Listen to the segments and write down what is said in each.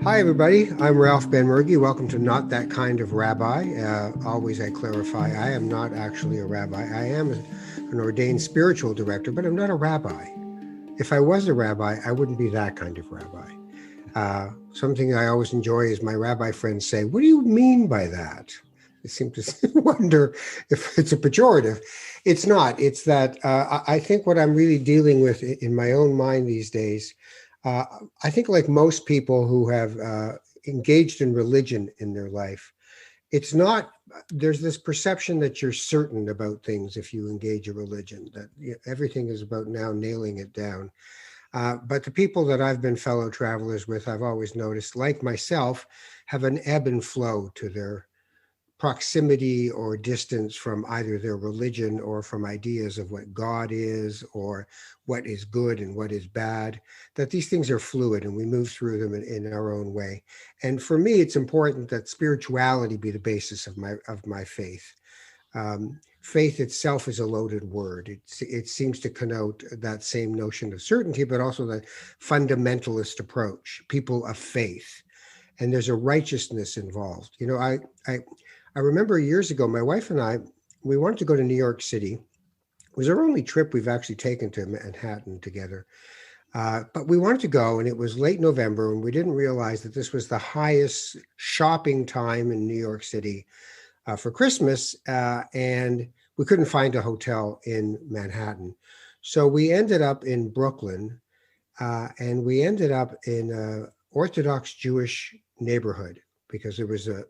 Hi, everybody. I'm Ralph Ben-Mergy. Welcome to Not That Kind of Rabbi. Always I clarify, I am not actually a rabbi. I am an ordained spiritual director, but I'm not a rabbi. If I was a rabbi, I wouldn't be that kind of rabbi. Something I always enjoy is my rabbi friends say, "What do you mean by that?" They seem to wonder if it's a pejorative. It's not. It's that I think what I'm really dealing with in my own mind these days, uh, I think like most people who have engaged in religion in their life, it's not, there's this perception that you're certain about things if you engage a religion, that everything is about now nailing it down. But the people that I've been fellow travelers with, I've always noticed, like myself, have an ebb and flow to their proximity or distance from either their religion or from ideas of what God is or what is good and what is bad, that these things are fluid and we move through them in our own way. And for me, it's important that spirituality be the basis of my faith. Faith itself is a loaded word. It seems to connote that same notion of certainty, but also the fundamentalist approach, people of faith. And there's a righteousness involved. You know, I remember years ago, my wife and I, we wanted to go to New York City. It was our only trip we've actually taken to Manhattan together. But we wanted to go, and it was late November, and we didn't realize that this was the highest shopping time in New York City for Christmas, and we couldn't find a hotel in Manhattan. So we ended up in Brooklyn, and we ended up in an Orthodox Jewish neighborhood because there was a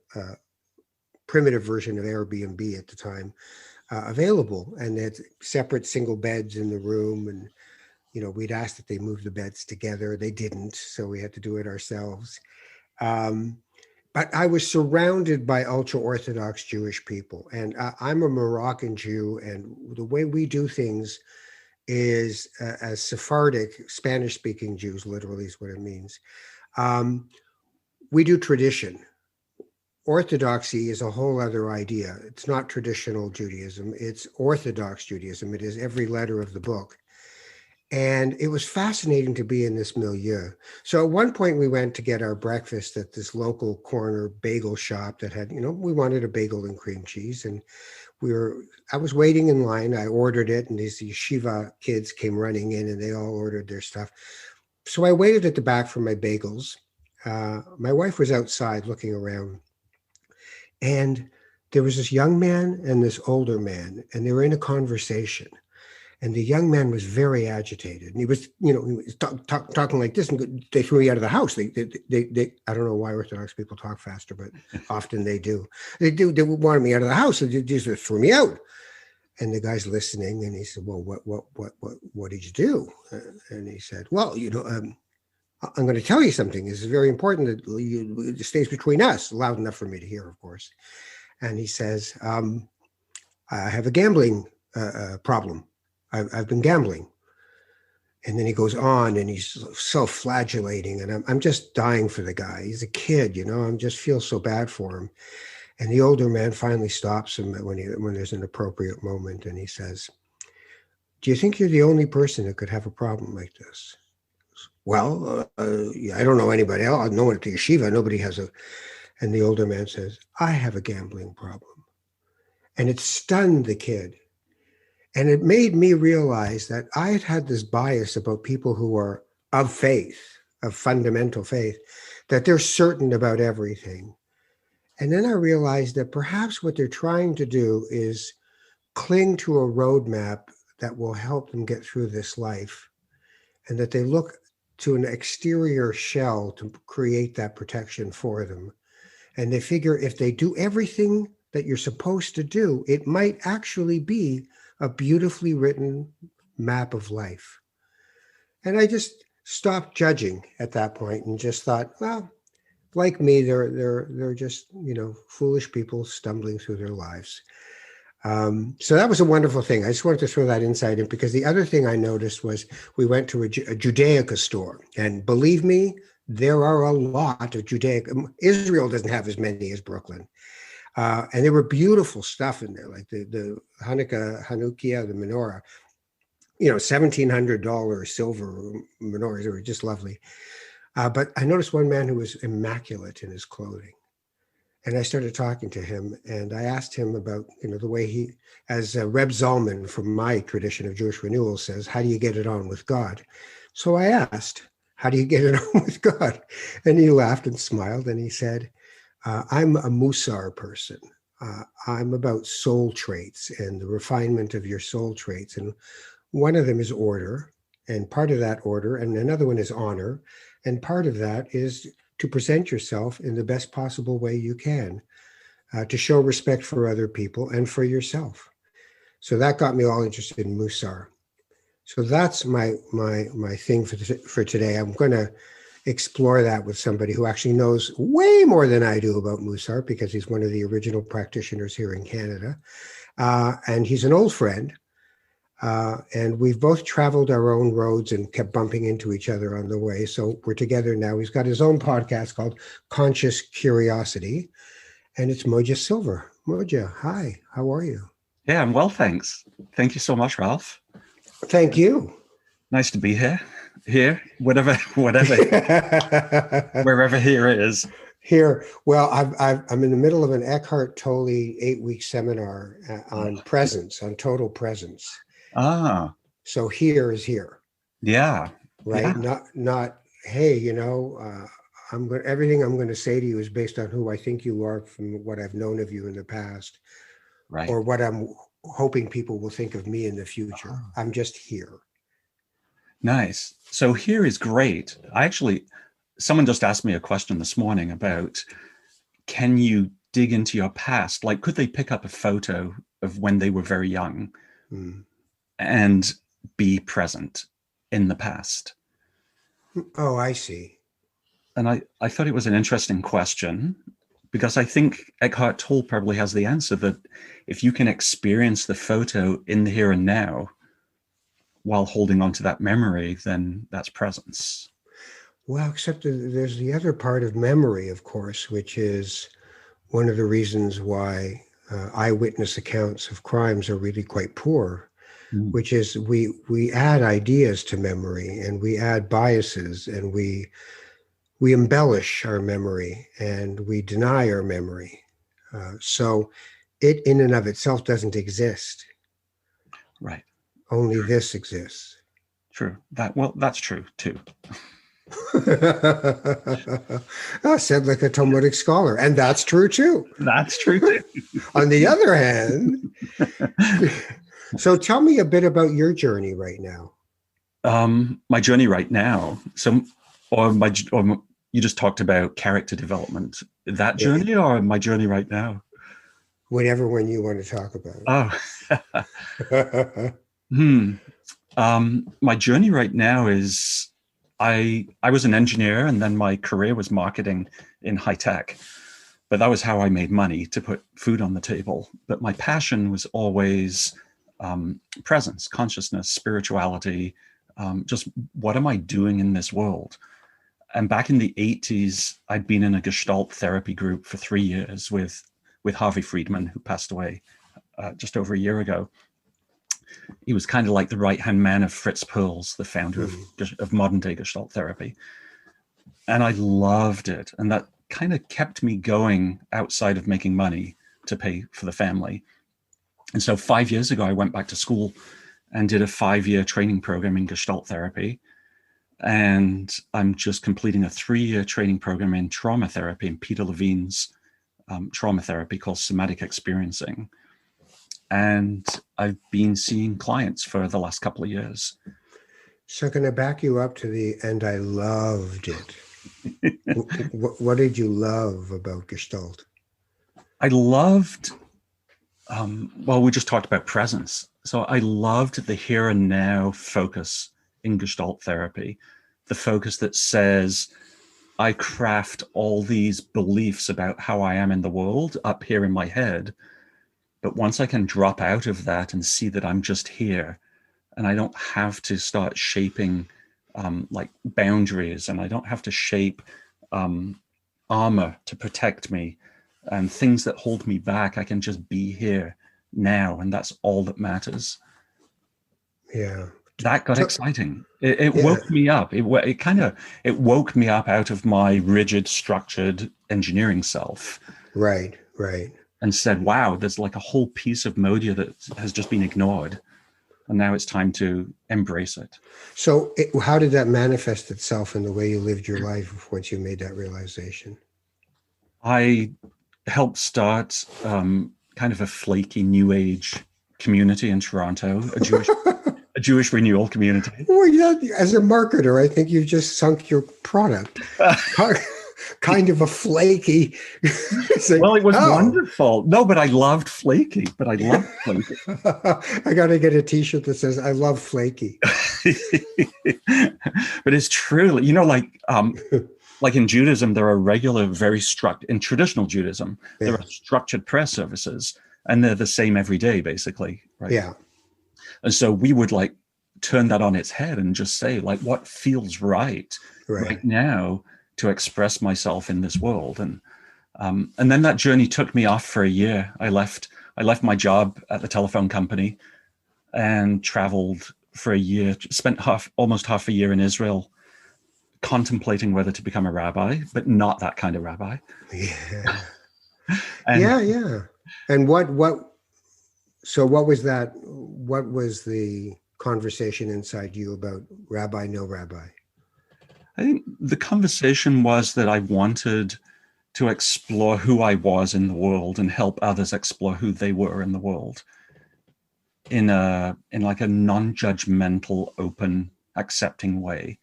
primitive version of Airbnb at the time available, and they had separate single beds in the room. And we'd asked that they move the beds together. They didn't, so we had to do it ourselves. But I was surrounded by ultra-Orthodox Jewish people, and I'm a Moroccan Jew, and the way we do things is as Sephardic, Spanish-speaking Jews, literally is what it means. We do tradition. Orthodoxy is a whole other idea. It's not traditional Judaism. It's Orthodox Judaism. It is every letter of the book. And it was fascinating to be in this milieu. So at one point we went to get our breakfast at this local corner bagel shop that had, we wanted a bagel and cream cheese. And I was waiting in line. I ordered it, and these yeshiva kids came running in and they all ordered their stuff. So I waited at the back for my bagels. My wife was outside looking around. And there was this young man and this older man, and they were in a conversation. And the young man was very agitated, and he was talking like this. And they threw me out of the house. They I don't know why Orthodox people talk faster, but often they do. They wanted me out of the house. They just threw me out. And the guy's listening, and he said, "Well, what did you do?" And he said, "Well, I'm going to tell you something. It's very important that it stays between us," loud enough for me to hear, of course. And he says, "I have a gambling problem. I've been gambling." And then he goes on, and he's self-flagellating, and I'm just dying for the guy. He's a kid, I just feel so bad for him. And the older man finally stops him when there's an appropriate moment, and he says, "Do you think you're the only person that could have a problem like this?" "Well, I don't know anybody else. No one at the yeshiva. Nobody has a." And the older man says, "I have a gambling problem." And it stunned the kid. And it made me realize that I had this bias about people who are of faith, of fundamental faith, that they're certain about everything. And then I realized that perhaps what they're trying to do is cling to a roadmap that will help them get through this life, and that they look to an exterior shell to create that protection for them. And they figure if they do everything that you're supposed to do, it might actually be a beautifully written map of life. And I just stopped judging at that point and just thought, well, like me, they're just, foolish people stumbling through their lives. So that was a wonderful thing. I just wanted to throw that insight in, because the other thing I noticed was we went to a Judaica store, and believe me, there are a lot of Judaica. Israel doesn't have as many as Brooklyn. And there were beautiful stuff in there, like the Hanukkah, the menorah, $1,700 silver menorahs. They were just lovely. But I noticed one man who was immaculate in his clothing. And I started talking to him, and I asked him about, the way he, as Reb Zalman from my tradition of Jewish renewal says, how do you get it on with God? So I asked, how do you get it on with God? And he laughed and smiled, and he said, I'm a Musar person. I'm about soul traits and the refinement of your soul traits. And one of them is order, and part of that order, and another one is honor. And part of that is to present yourself in the best possible way you can, to show respect for other people and for yourself. So that got me all interested in Musar. So that's my thing for today. I'm going to explore that with somebody who actually knows way more than I do about Musar, because he's one of the original practitioners here in Canada. And he's an old friend. And we've both traveled our own roads and kept bumping into each other on the way. So we're together now. He's got his own podcast called Conscious Curiosity, and it's Modya Silver. Modya, hi, how are you? Yeah, I'm well, thanks. Thank you so much, Ralph. Thank you. Nice to be here, whatever, wherever here is. Here, well, I'm in the middle of an Eckhart Tolle 8-week seminar on presence, on total presence. Ah, so here is here. Yeah, right. Yeah. Not. Hey, everything I'm going to say to you is based on who I think you are from what I've known of you in the past, right. or what I'm hoping people will think of me in the future. I'm just here. Nice. So here is great. Someone just asked me a question this morning about, can you dig into your past? Like, could they pick up a photo of when they were very young and be present in the past? Oh, I see. And I thought it was an interesting question, because I think Eckhart Tolle probably has the answer, that if you can experience the photo in the here and now while holding on to that memory, then that's presence. Well, except there's the other part of memory, of course, which is one of the reasons why eyewitness accounts of crimes are really quite poor, which is we add ideas to memory, and we add biases, and we embellish our memory, and we deny our memory. So it in and of itself doesn't exist. Right. Only this exists. True. That's true too. Said like a Talmudic scholar, and that's true too. That's true too. On the other hand, so tell me a bit about your journey right now. My journey right now. Or you just talked about character development. That journey, or my journey right now? Whatever one you want to talk about. My journey right now is, I was an engineer, and then my career was marketing in high tech. But that was how I made money to put food on the table. But my passion was always presence, consciousness, spirituality. Just what am I doing in this world? And back in the 80s, I'd been in a Gestalt therapy group for 3 years with Harvey Friedman, who passed away just over a year ago. He was kind of like the right-hand man of Fritz Perls, the founder of modern-day Gestalt therapy. And I loved it. And that kind of kept me going outside of making money to pay for the family. And so 5 years ago, I went back to school and did a 5-year training program in Gestalt therapy. And I'm just completing a 3-year training program in trauma therapy, in Peter Levine's trauma therapy, called somatic experiencing. And I've been seeing clients for the last couple of years. So can I back you up to and I loved it. What did you love about Gestalt? I loved, we just talked about presence. So I loved the here and now focus in Gestalt therapy, the focus that says, I craft all these beliefs about how I am in the world up here in my head. But once I can drop out of that and see that I'm just here, and I don't have to start shaping like boundaries, and I don't have to shape armor to protect me and things that hold me back, I can just be here now, and that's all that matters. Yeah. that got exciting. It Yeah. woke me up. It woke me up out of my rigid, structured engineering self. Right, right. And said, wow, there's like a whole piece of Modya that has just been ignored. And now it's time to embrace it. So how did that manifest itself in the way you lived your life once you made that realization? I helped start kind of a flaky new age community in Toronto, a Jewish renewal community. Well, yeah, as a marketer, I think you've just sunk your product. Kind of a flaky. Like, well, it was wonderful. No, but I loved flaky. I got to get a T-shirt that says "I love flaky." But it's true, like in Judaism, there are regular, in traditional Judaism, there are structured prayer services, and they're the same every day, basically, right? Yeah. And so we would like turn that on its head and just say, like, what feels right now to express myself in this world. And then that journey took me off for a year. I left my job at the telephone company and traveled for a year, spent almost half a year in Israel, contemplating whether to become a rabbi, but not that kind of rabbi. Yeah. Yeah. And what was that? What was the conversation inside you about rabbi, no rabbi? I think the conversation was that I wanted to explore who I was in the world and help others explore who they were in the world in like a non-judgmental, open, accepting way.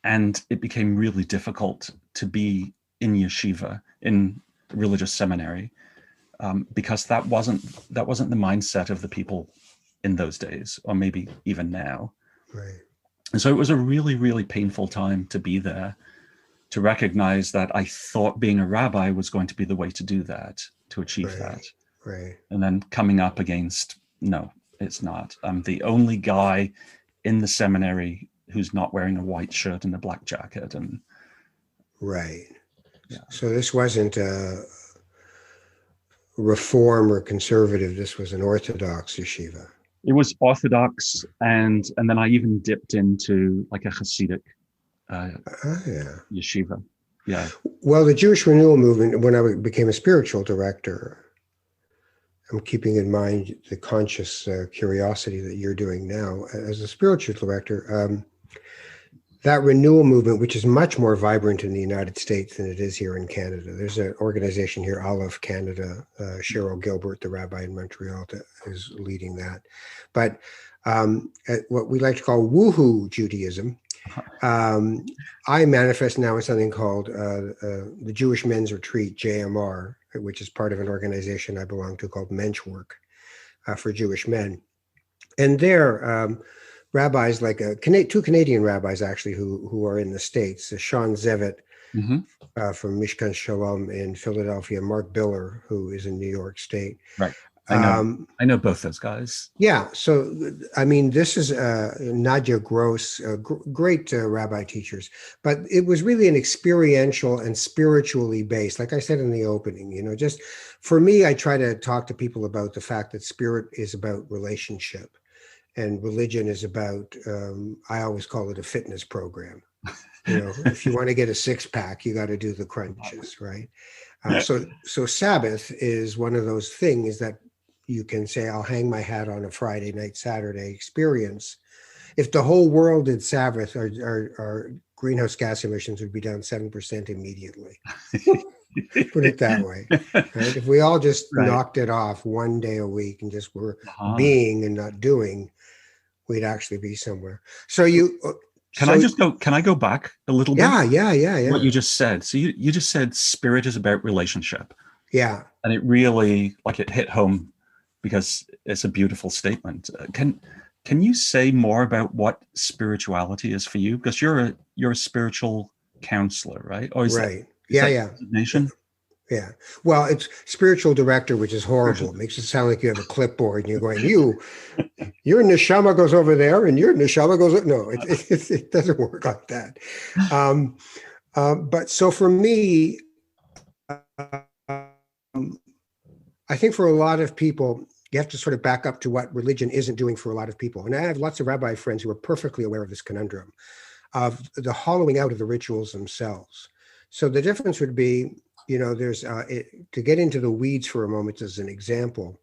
And it became really difficult to be in yeshiva, in religious seminary, because that wasn't the mindset of the people in those days, or maybe even now. Right. And so it was a really, really painful time to be there, to recognize that I thought being a rabbi was going to be the way to do that, to achieve that. Right. And then coming up against, no, it's not. I'm the only guy in the seminary who's not wearing a white shirt and a black jacket. And right. Yeah. So this wasn't a reform or conservative. This was an Orthodox yeshiva. It was Orthodox, and then I even dipped into like a Hasidic yeshiva. Yeah. Well, the Jewish Renewal Movement, when I became a spiritual director, I'm keeping in mind the conscious curiosity that you're doing now as a spiritual director. That renewal movement, which is much more vibrant in the United States than it is here in Canada. There's an organization here, Aleph Canada, Cheryl Gilbert, the rabbi in Montreal, is leading that. But what we like to call woohoo Judaism, I manifest now in something called the Jewish Men's Retreat, JMR, which is part of an organization I belong to called Menschwerk for Jewish Men. And there, rabbis like two Canadian rabbis actually who are in the States, Sean Zevitt from Mishkan Shalom in Philadelphia, Mark Biller, who is in New York State. Right. I know both those guys. Yeah. So, I mean, this is Nadia Gross, great rabbi teachers, but it was really an experiential and spiritually based, like I said in the opening, just for me, I try to talk to people about the fact that spirit is about relationship. And religion is about, I always call it a fitness program. If you want to get a six-pack, you got to do the crunches, right? So Sabbath is one of those things that you can say, I'll hang my hat on a Friday night, Saturday experience. If the whole world did Sabbath, our greenhouse gas emissions would be down 7% immediately. Put it that way. Right? If we all just knocked it off one day a week and just were being and not doing, we'd actually be somewhere. So Can I go back a little bit? Yeah. What you just said. So you just said spirit is about relationship. Yeah. And it really, it hit home because it's a beautiful statement. Can you say more about what spirituality is for you? Because you're a spiritual counselor, right? Or is right. That designation? Yeah. Well, it's spiritual director, which is horrible. It makes it sound like you have a clipboard and you're going, your neshama goes over there and your neshama goes. No, it doesn't work like that. But so for me, I think for a lot of people, You have to sort of back up to what religion isn't doing for a lot of people. And I have lots of rabbi friends who are perfectly aware of this conundrum of the hollowing out of the rituals themselves. So the difference would be, there's to get into the weeds for a moment as an example.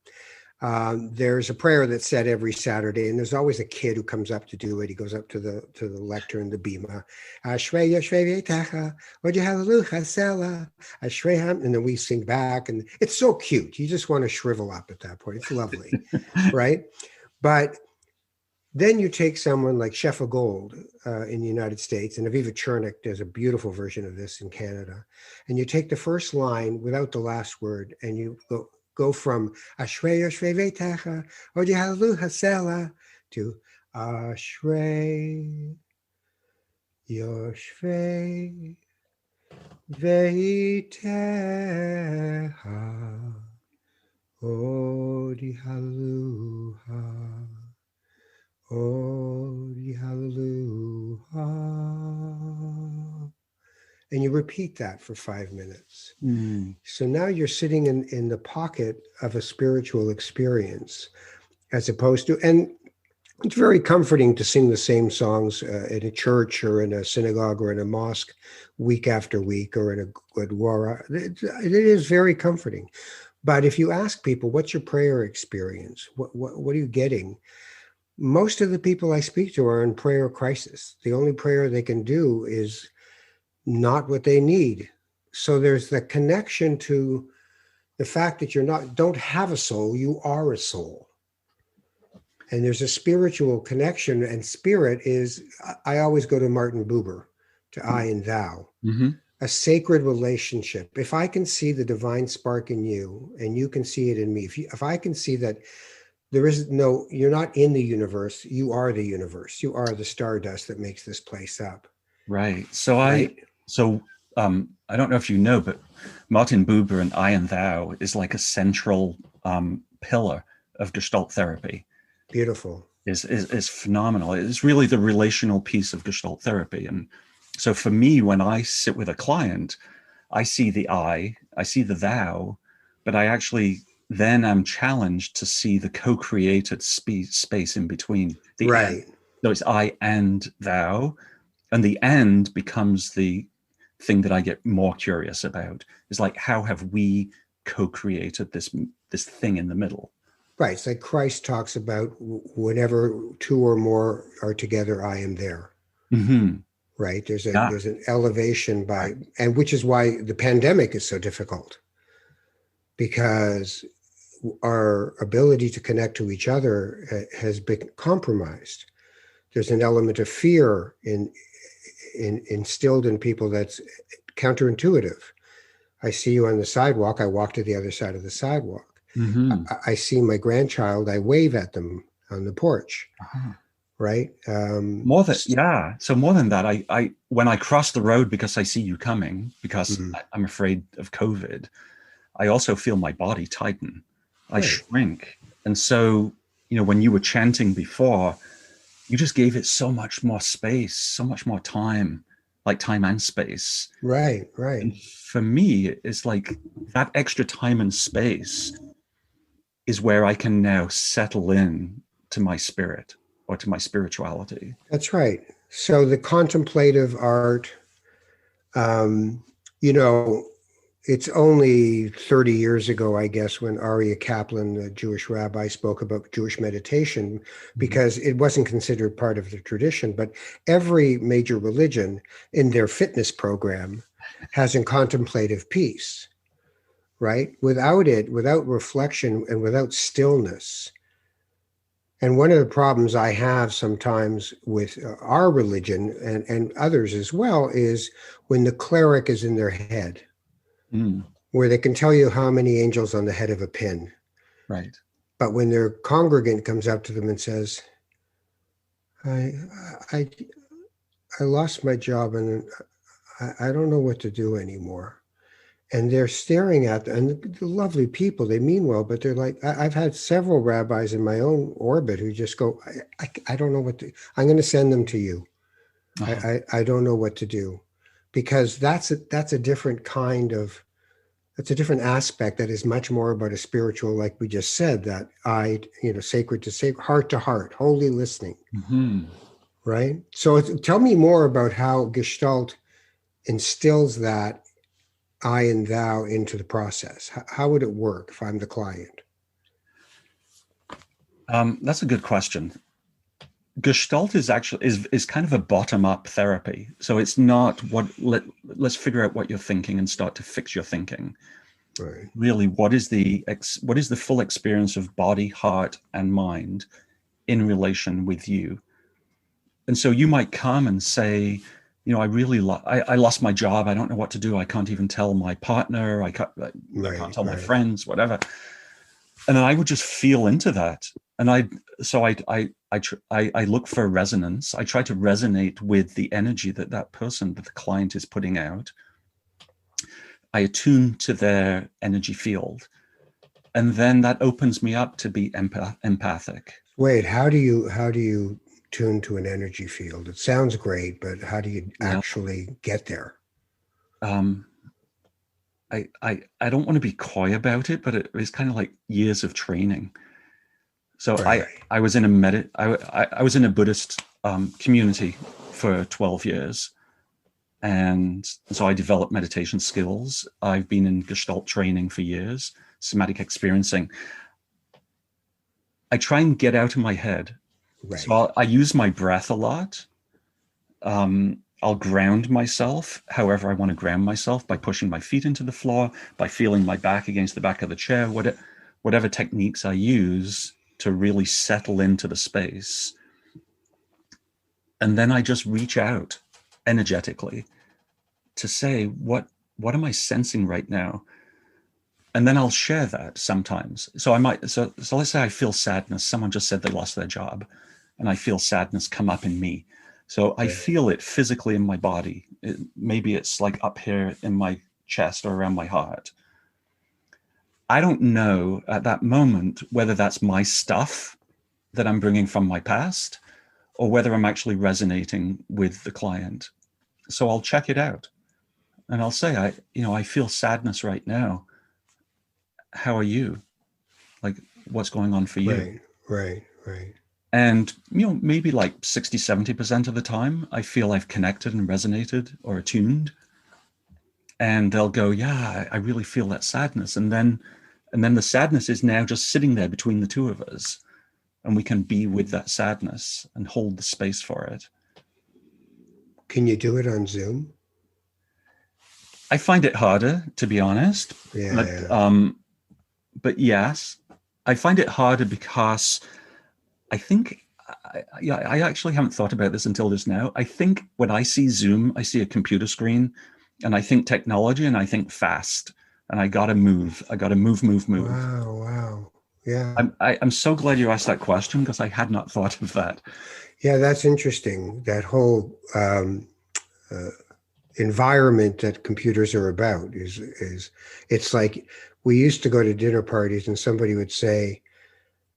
There's a prayer that's said every Saturday, and there's always a kid who comes up to do it. He goes up to the lectern, the bima, Ashreya Shvei Techa, Modya Hallelujah Sela, Ashreham, and then we sing back, and it's so cute. You just want to shrivel up at that point. It's lovely, right? But then you take someone like Shefa Gold in the United States, and Aviva Chernik does a beautiful version of this in Canada, and you take the first line without the last word, and you go from Ashrei Yoshvei Veitecha, Modya Hallelujah Sela, to Ashrei Yoshvei Veitecha, Modya Hallelujah, Modya Hallelujah. And you repeat that for 5 minutes. So now you're sitting in the pocket of a spiritual experience, as opposed to, and it's very comforting to sing the same songs in a church or in a synagogue or in a mosque week after week or in a Gurdwara. It is very comforting. But if you ask people, what's your prayer experience? What are you getting? Most of the people I speak to are in prayer crisis. The only prayer they can do is not what they need. So there's the connection to the fact that don't have a soul, you are a soul. And there's a spiritual connection, and spirit is, I always go to Martin Buber, to I and thou, a sacred relationship. If I can see the divine spark in you and you can see it in me, if I can see that you're not in the universe, you are the universe. You are the stardust that makes this place up. Right. So I don't know if you know, but Martin Buber and I and thou is like a central pillar of Gestalt therapy. Beautiful. Is phenomenal. It's really the relational piece of Gestalt therapy. And so for me, when I sit with a client, I see the I see the thou, but I actually then am challenged to see the co-created space in between the right. So it's I and thou, and the end becomes the thing that I get more curious about. Is like, how have we co-created this thing in the middle? Right. It's like Christ talks about whenever two or more are together, I am there. Right. There's an elevation and which is why the pandemic is so difficult, because our ability to connect to each other has been compromised. There's an element of fear instilled in people that's counterintuitive. I see you on the sidewalk, I walk to the other side of the sidewalk. I see my grandchild, I wave at them on the porch. Right? So more than that, I when I cross the road because I see you coming, because I'm afraid of COVID, I also feel my body tighten. I shrink. And so, when you were chanting before, you just gave it so much more space, so much more time, like time and space. Right. And for me, it's like that extra time and space is where I can now settle in to my spirit or to my spirituality. That's right. So the contemplative art, it's only 30 years ago, I guess, when Aryeh Kaplan, the Jewish rabbi, spoke about Jewish meditation, because it wasn't considered part of the tradition. But every major religion in their fitness program has a contemplative piece, right? Without reflection and without stillness. And one of the problems I have sometimes with our religion and others as well is when the cleric is in their head. Where they can tell you how many angels on the head of a pin. Right. But when their congregant comes up to them and says, I lost my job and I don't know what to do anymore. And they're staring at them, and the lovely people, they mean well, but they're like, I've had several rabbis in my own orbit who just go, I don't know what to, I'm going to send them to you. I don't know what to do. Because that's a different kind of It's a different aspect that is much more about a spiritual, like we just said, that sacred to sacred, heart to heart, holy listening, right? So tell me more about how Gestalt instills that I and thou into the process. How would it work if I'm the client? That's a good question. Gestalt is actually is kind of a bottom-up therapy. So it's not let's figure out what you're thinking and start to fix your thinking. Right. Really, what is the full experience of body, heart, and mind in relation with you? And so you might come and say, I lost my job. I don't know what to do. I can't even tell my partner. I can't tell my friends, whatever. And then I would just feel into that. And I look for resonance. I try to resonate with the energy that the client is putting out. I attune to their energy field. And then that opens me up to be empathic. Wait, how do you tune to an energy field? It sounds great, but how do you actually get there? I don't want to be coy about it, but it was kind of like years of training. So I was in I was in a Buddhist community for 12 years. And so I developed meditation skills. I've been in Gestalt training for years, somatic experiencing. I try and get out of my head. Right. So I use my breath a lot. I'll ground myself however I want to ground myself, by pushing my feet into the floor, by feeling my back against the back of the chair, whatever techniques I use to really settle into the space. And then I just reach out energetically to say, what am I sensing right now? And then I'll share that sometimes. So so let's say I feel sadness. Someone just said they lost their job, and I feel sadness come up in me. So I feel it physically in my body. Maybe it's like up here in my chest or around my heart. I don't know at that moment whether that's my stuff that I'm bringing from my past, or whether I'm actually resonating with the client. So I'll check it out. And I'll say, I feel sadness right now. How are you? Like, what's going on for you? Right. And, maybe like 60, 70% of the time, I feel I've connected and resonated or attuned. And they'll go, yeah, I really feel that sadness. And then the sadness is now just sitting there between the two of us. And we can be with that sadness and hold the space for it. Can you do it on Zoom? I find it harder, to be honest. But yes, I find it harder because I think, I actually haven't thought about this until just now. I think when I see Zoom, I see a computer screen, and I think technology, and I think fast, and I got to move. Move. Wow. Yeah. I'm so glad you asked that question, because I had not thought of that. Yeah, that's interesting. That whole environment that computers are about is it's like, we used to go to dinner parties and somebody would say,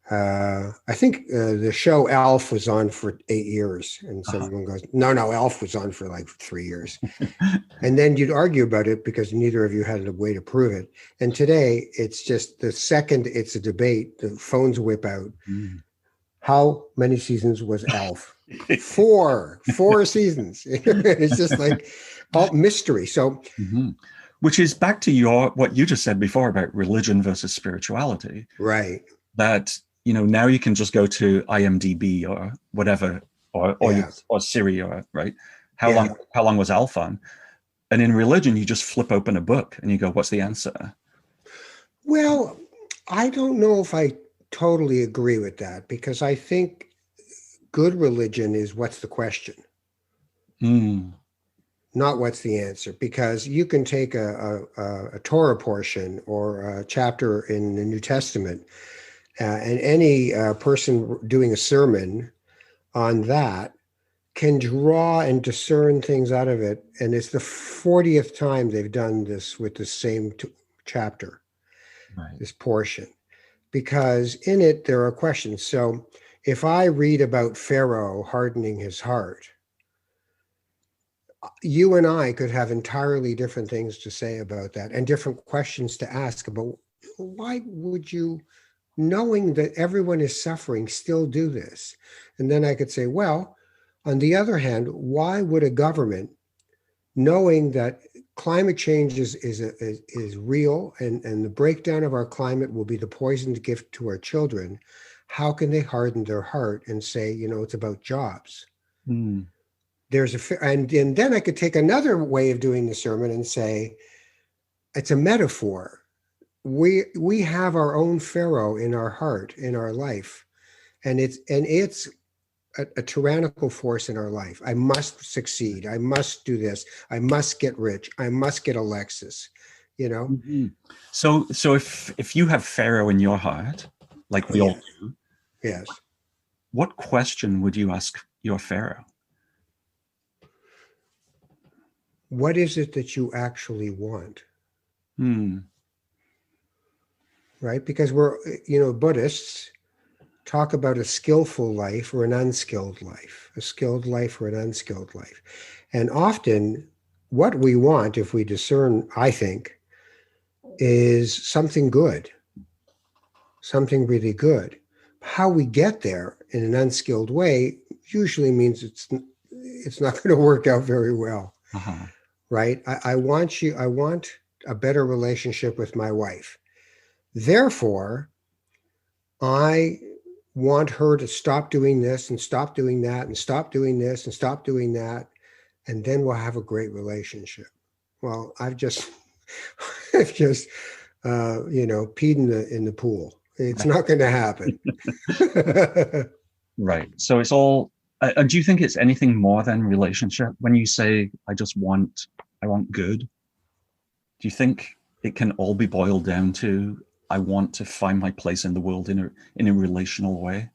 I think the show Alf was on for 8 years, and someone goes, no, Alf was on for like 3 years. And then you'd argue about it because neither of you had a way to prove it. And today it's just, the second it's a debate, the phones whip out. How many seasons was Alf? 4 seasons. It's just like all mystery. So, which is back to what you just said before about religion versus spirituality. Right. That, now you can just go to IMDb or whatever, or Siri, or right. How long was Alf on? And in religion, you just flip open a book and you go, what's the answer? Well, I don't know if I totally agree with that, because I think good religion is, what's the question? Not what's the answer, because you can take a Torah portion or a chapter in the New Testament, and any person doing a sermon on that can draw and discern things out of it. And it's the 40th time they've done this with the same chapter, this portion, because in it there are questions. So if I read about Pharaoh hardening his heart, You and I could have entirely different things to say about that and different questions to ask about why would you, knowing that everyone is suffering, still do this? And then I could say, well, on the other hand, why would a government, knowing that climate change is real and the breakdown of our climate will be the poisoned gift to our children, how can they harden their heart and say, it's about jobs? Mm. And then I could take another way of doing the sermon and say, it's a metaphor. We have our own Pharaoh in our heart, in our life, and it's a tyrannical force in our life. I must succeed. I must do this. I must get rich. I must get a Lexus. Mm-hmm. So if you have Pharaoh in your heart, like we all do, yes. What question would you ask your Pharaoh? What is it that you actually want? Right? Because we're, Buddhists talk about a skillful life or an unskilled life, a skilled life or an unskilled life. And often what we want, if we discern, I think, is something good, something really good. How we get there in an unskilled way usually means it's not going to work out very well. Uh-huh. Right? I want a better relationship with my wife. Therefore, I want her to stop doing this and stop doing that and stop doing this and stop doing that, and then we'll have a great relationship. Well, I've just peed in the pool. It's not going to happen. Right. So it's all. And do you think it's anything more than relationship? When you say, I want good, do you think it can all be boiled down to, I want to find my place in the world in a relational way?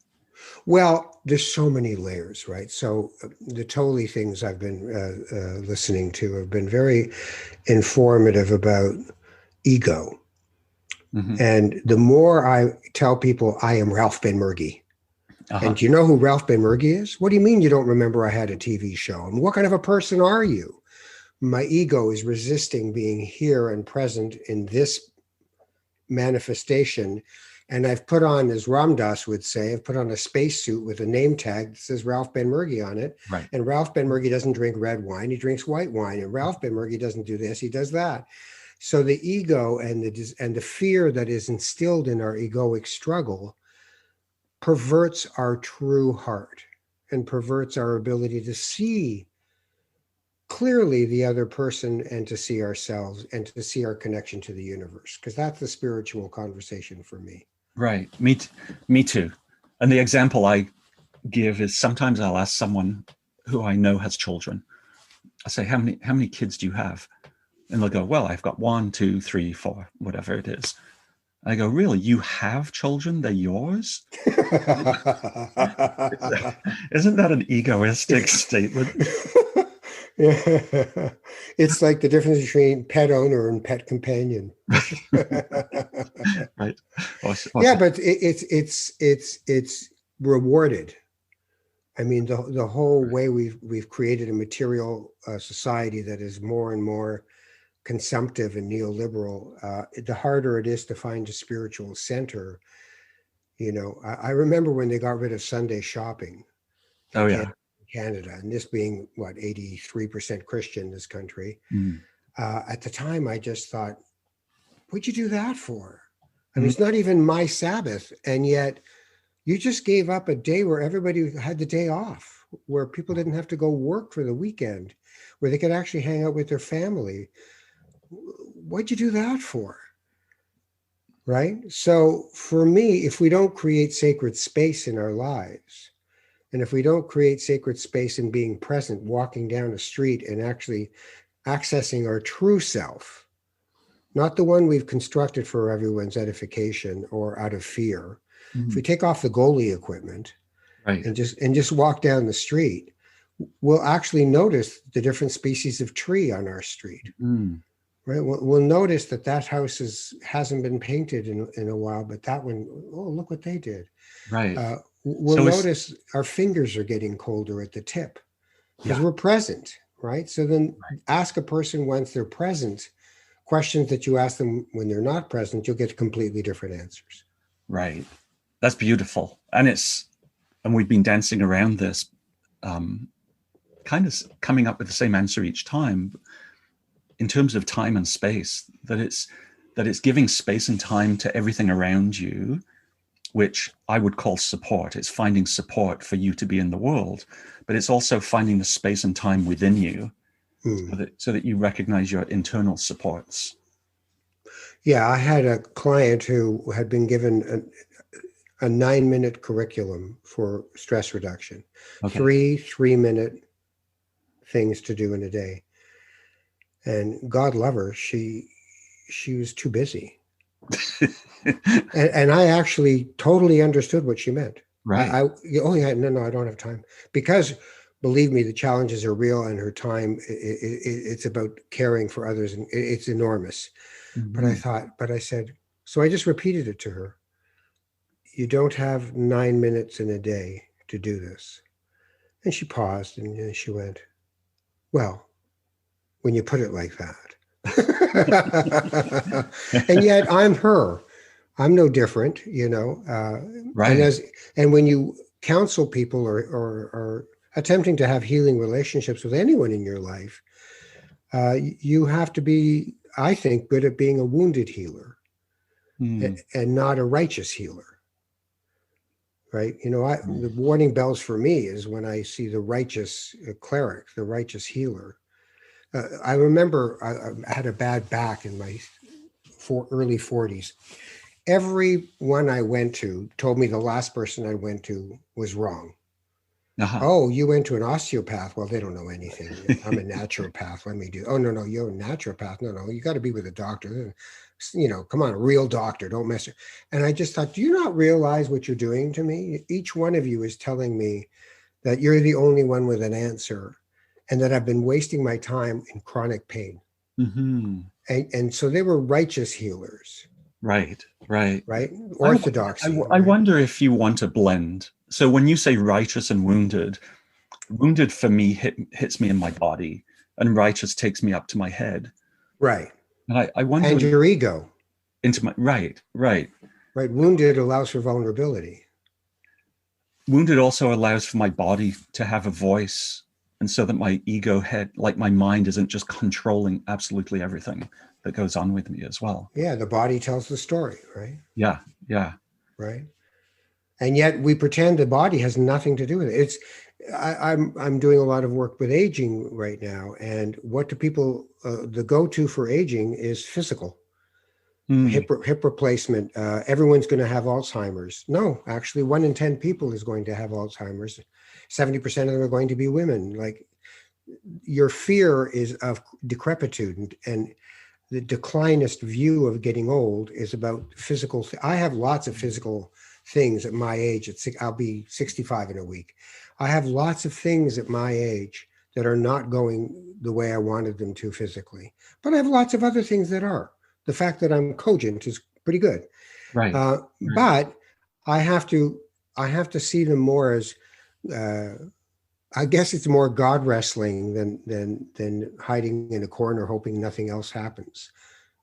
Well, there's so many layers, right? So the Tolle things I've been listening to have been very informative about ego. Mm-hmm. And the more I tell people I am Ralph Benmergui, and do you know who Ralph Benmergui is? What do you mean you don't remember I had a TV show? And what kind of a person are you? My ego is resisting being here and present in this manifestation. And I've put on, as Ram Dass would say, I've put on a spacesuit with a name tag that says Ralph Benmergui on it. Right. And Ralph Benmergui doesn't drink red wine, he drinks white wine. And Ralph Benmergui doesn't do this, he does that. So the ego and the fear that is instilled in our egoic struggle perverts our true heart and perverts our ability to see clearly the other person and to see ourselves and to see our connection to the universe, because that's the spiritual conversation for me. Right. Me too. And the example I give is sometimes I'll ask someone who I know has children. I say, how many kids do you have? And they'll go, well, I've got 1, 2, 3, 4, whatever it is. I go, really? You have children? They're yours? Isn't that an egoistic statement? Yeah. It's like the difference between pet owner and pet companion. Right. Yeah, but it's rewarded. I mean, the whole way we've created a material society that is more and more consumptive and neoliberal, the harder it is to find a spiritual center. I remember when they got rid of Sunday shopping. Oh, yeah. Canada, and this being 83% Christian, this country. At the time, I just thought, what'd you do that for? I mean, it's not even my Sabbath, and yet you just gave up a day where everybody had the day off, where people didn't have to go work for the weekend, where they could actually hang out with their family. What'd you do that for? Right? So for me, if we don't create sacred space in our lives, and if we don't create sacred space in being present, walking down a street and actually accessing our true self, not the one we've constructed for everyone's edification or out of fear. If we take off the goalie equipment, right, and just walk down the street, we'll actually notice the different species of tree on our street. Right? We'll notice that house hasn't been painted in a while, but that one, oh, look what they did. Right. We'll notice our fingers are getting colder at the tip because we're present. right? So then ask a person once they're present questions that you ask them when they're not present, you'll get completely different answers. Right. That's beautiful. And we've been dancing around this, kind of coming up with the same answer each time in terms of time and space, that it's giving space and time to everything around you, which I would call support. It's finding support for you to be in the world, but it's also finding the space and time within you so that you recognize your internal supports. Yeah, I had a client who had been given a 9-minute curriculum for stress reduction, Okay. 3-minute things to do in a day. And God love her, she was too busy. and I actually totally understood what she meant. Right. I don't have time, because believe me, the challenges are real, and her time, it's about caring for others, and it's enormous. Mm-hmm. But I said, so I just repeated it to her. You don't have 9 minutes in a day to do this. And she paused, and she went, well, when you put it like that. And yet I'm her. I'm no different, Right. And when you counsel people or attempting to have healing relationships with anyone in your life, you have to be, I think, good at being a wounded healer and not a righteous healer. Right. The warning bells for me is when I see the righteous cleric, the righteous healer. I remember I had a bad back in my early 40s. Everyone I went to told me the last person I went to was wrong. Uh-huh. Oh, you went to an osteopath. Well, they don't know anything. I'm a naturopath. Let me do. Oh, no, you're a naturopath. No, you got to be with a doctor. Come on, a real doctor. Don't mess it. And I just thought, do you not realize what you're doing to me? Each one of you is telling me that you're the only one with an answer, and that I've been wasting my time in chronic pain. Mm-hmm. And so they were righteous healers. Right. Orthodox healing. I wonder if you want a blend. So when you say righteous and wounded for me hits me in my body, and righteous takes me up to my head. Right. And I wonder. And your ego. Into my, right. Right. Wounded allows for vulnerability. Wounded also allows for my body to have a voice, and so that my ego head, like my mind, isn't just controlling absolutely everything that goes on with me as well. Yeah, the body tells the story, right? Yeah. Right. And yet we pretend the body has nothing to do with it. I'm doing a lot of work with aging right now, and what do people the go-to for aging is physical. Hip replacement. Everyone's going to have Alzheimer's. No, actually, 1 in 10 people is going to have Alzheimer's. 70% of them are going to be women. Like, your fear is of decrepitude, and the declinist view of getting old is about physical. I have lots of physical things at my age. I'll be 65 in a week. I have lots of things at my age that are not going the way I wanted them to physically, but I have lots of other things that are. The fact that I'm cogent is pretty good. Right. But I have to see them more as, I guess it's more God wrestling than hiding in a corner hoping nothing else happens.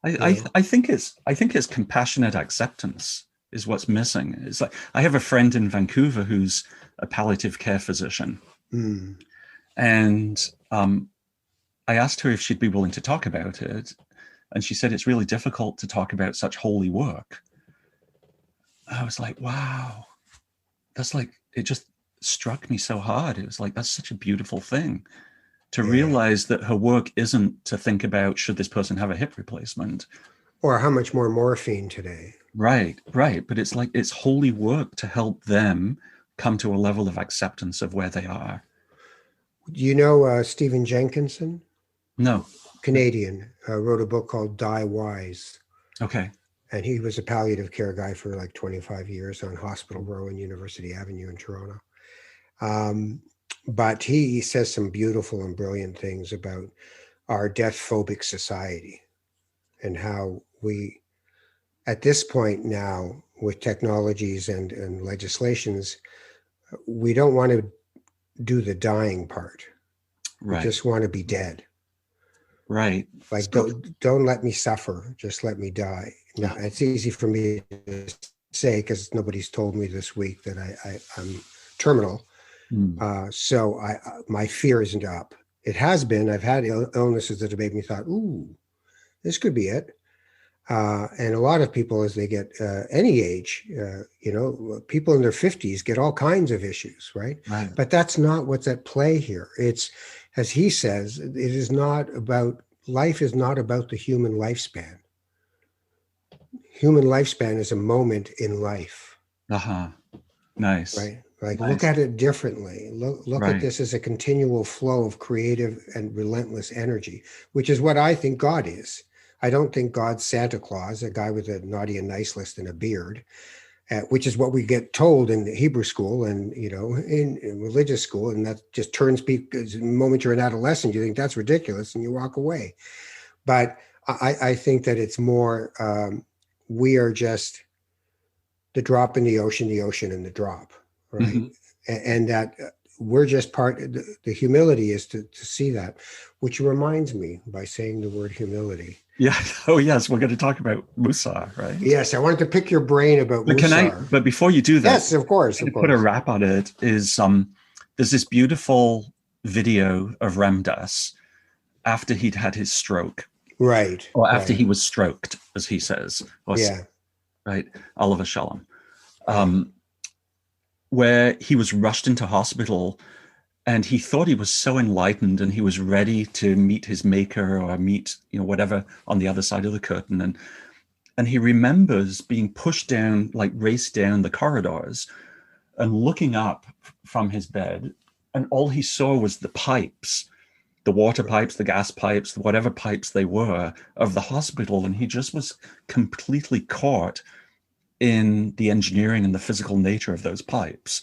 I think it's compassionate acceptance is what's missing. It's like, I have a friend in Vancouver who's a palliative care physician, and I asked her if she'd be willing to talk about it, and she said it's really difficult to talk about such holy work. I was like, wow, that's like, it just struck me so hard. It was like, that's such a beautiful thing to realize that her work isn't to think about, should this person have a hip replacement? Or how much more morphine today? Right. But it's like, it's holy work to help them come to a level of acceptance of where they are. Do you know Stephen Jenkinson? No. Canadian, wrote a book called Die Wise. Okay. And he was a palliative care guy for like 25 years on Hospital Row and University Avenue in Toronto. But he says some beautiful and brilliant things about our death-phobic society and how we, at this point now, with technologies and legislations, we don't want to do the dying part. We Right. just want to be dead. Right. Like, So, don't let me suffer. Just let me die. Now, it's easy for me to say because nobody's told me this week that I'm terminal. mm, So my fear isn't up. It has been. I've had illnesses that have made me thought, ooh, this could be it. And a lot of people, as they get any age, people in their 50s get all kinds of issues, right? right. But that's not what's at play here. It's, as he says, it is not about, life is not about the human lifespan. Human lifespan is a moment in life, Uh-huh. Nice. right? Like, look Nice. at it differently. Look at Right. this as a continual flow of creative and relentless energy, which is what I think God is. I don't think God's Santa Claus, a guy with a naughty and nice list and a beard, which is what we get told in Hebrew school and, in religious school. And that just turns people, the moment you're an adolescent, you think that's ridiculous and you walk away. But I think that it's more, we are just the drop in the ocean in the drop, right? Mhm. And that we're just part, the humility is to see that, which reminds me by saying the word humility. Yeah. Oh, yes. We're going to talk about Musa, right? Yes, I wanted to pick your brain about But Musar. but before you do that, Yes, of course, to of put a course. wrap on it is there's this beautiful video of Ramdas after he'd had his stroke, Right, or after right. he was stroked, as he says, or Yeah, right, Oliver Shalom, right. where he was rushed into hospital and he thought he was so enlightened and he was ready to meet his maker or meet whatever on the other side of the curtain, and he remembers being pushed down, like raced down the corridors and looking up from his bed, and all he saw was the pipes, the water pipes, the gas pipes, whatever pipes they were of the hospital, and he just was completely caught in the engineering and the physical nature of those pipes.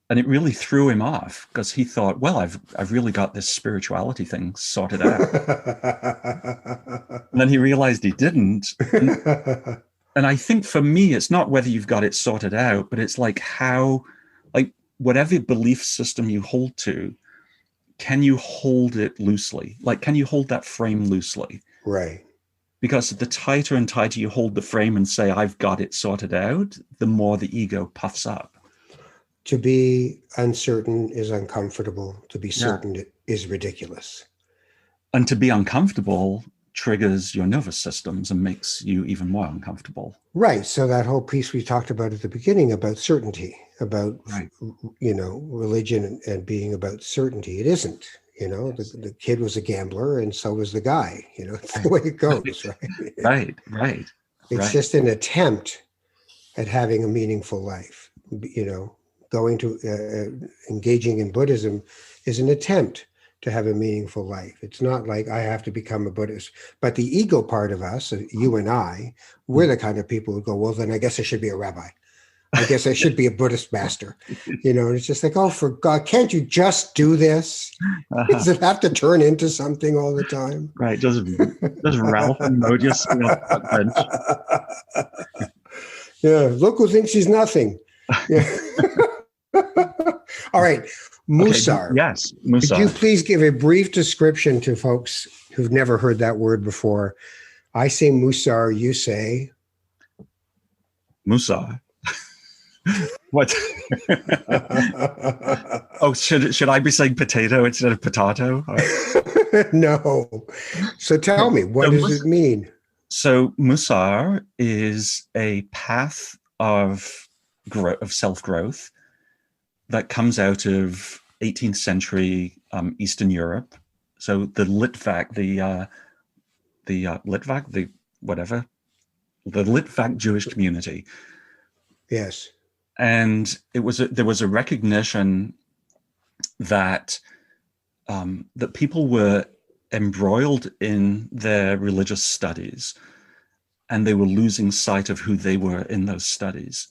And it really threw him off because he thought, well, I've really got this spirituality thing sorted out. And then he realized he didn't. And I think for me, it's not whether you've got it sorted out, but it's like like whatever belief system you hold to, can you hold it loosely? Like, can you hold that frame loosely? Right. Because the tighter and tighter you hold the frame and say, I've got it sorted out, the more the ego puffs up. To be uncertain is uncomfortable. To be Yeah. certain is ridiculous. And to be uncomfortable triggers your nervous systems and makes you even more uncomfortable. Right. So that whole piece we talked about at the beginning about certainty, about, Right. Religion and being about certainty. It isn't. The kid was a gambler and so was the guy. It's the way it goes, right? Right. It's just an attempt at having a meaningful life. Going to engaging in Buddhism is an attempt to have a meaningful life. It's not like I have to become a Buddhist, but the ego part of us, you and I, we're the kind of people who go, well, then I guess I should be a rabbi. I guess I should be a Buddhist master. It's just like, oh, for God, can't you just do this? Does it have to turn into something all the time? Right. Does Ralph and Modya sit on that bench? Yeah. Look who thinks he's nothing. Yeah. All right. Musar. Okay, yes, Musar. Could you please give a brief description to folks who've never heard that word before? I say Musar, you say? Musar. What? Oh, should I be saying potato instead of potato? No. So tell me, what does it mean? So Musar is a path of self-growth that comes out of 18th century Eastern Europe. So the Litvak, the Litvak Jewish community. Yes. And there was a recognition that that people were embroiled in their religious studies, and they were losing sight of who they were in those studies.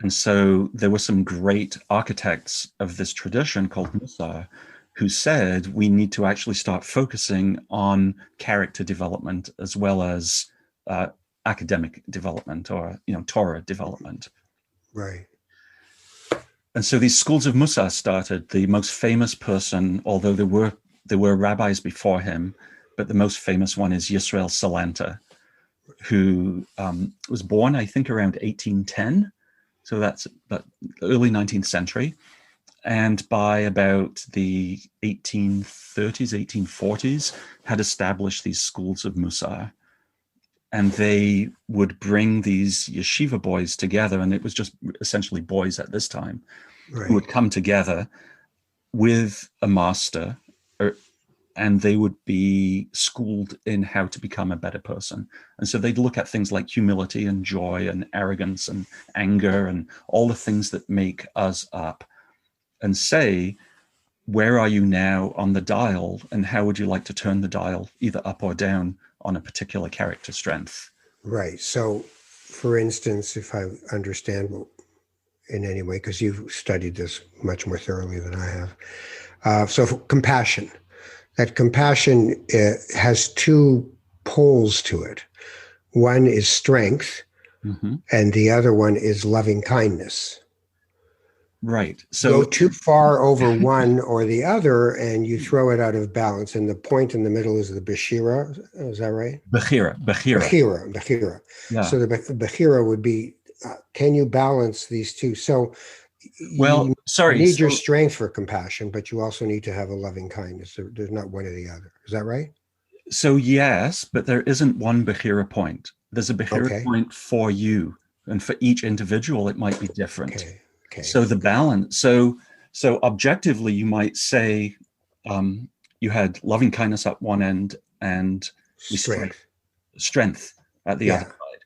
And so there were some great architects of this tradition called Musar who said we need to actually start focusing on character development as well as academic development or Torah development. Right. And so these schools of Mussar started. The most famous person, although there were rabbis before him, but the most famous one is Yisrael Salanta, who was born, I think, around 1810. So that's the early 19th century. And by about the 1830s, 1840s, had established these schools of Mussar. And they would bring these yeshiva boys together, and it was just essentially boys at this time, Right. who would come together with a master, and they would be schooled in how to become a better person. And so they'd look at things like humility and joy and arrogance and anger and all the things that make us up, and say, where are you now on the dial, and how would you like to turn the dial either up or down on a particular character strength? Right. So, for instance, if I understand in any way, because you've studied this much more thoroughly than I have, so compassion. That compassion has two poles to it. One is strength, and the other one is loving kindness. Right. So go too far over one or the other, and you throw it out of balance. And the point in the middle is the Bechira. Is that right? Bechira. Yeah. So the Bechira would be, can you balance these two? So you need your strength for compassion, but you also need to have a loving kindness. There's not one or the other. Is that right? So yes, but there isn't one Bechira point. There's a Bechira point for you, and for each individual, it might be different. Okay. So the balance. So objectively, you might say you had loving kindness at one end and strength at the other side,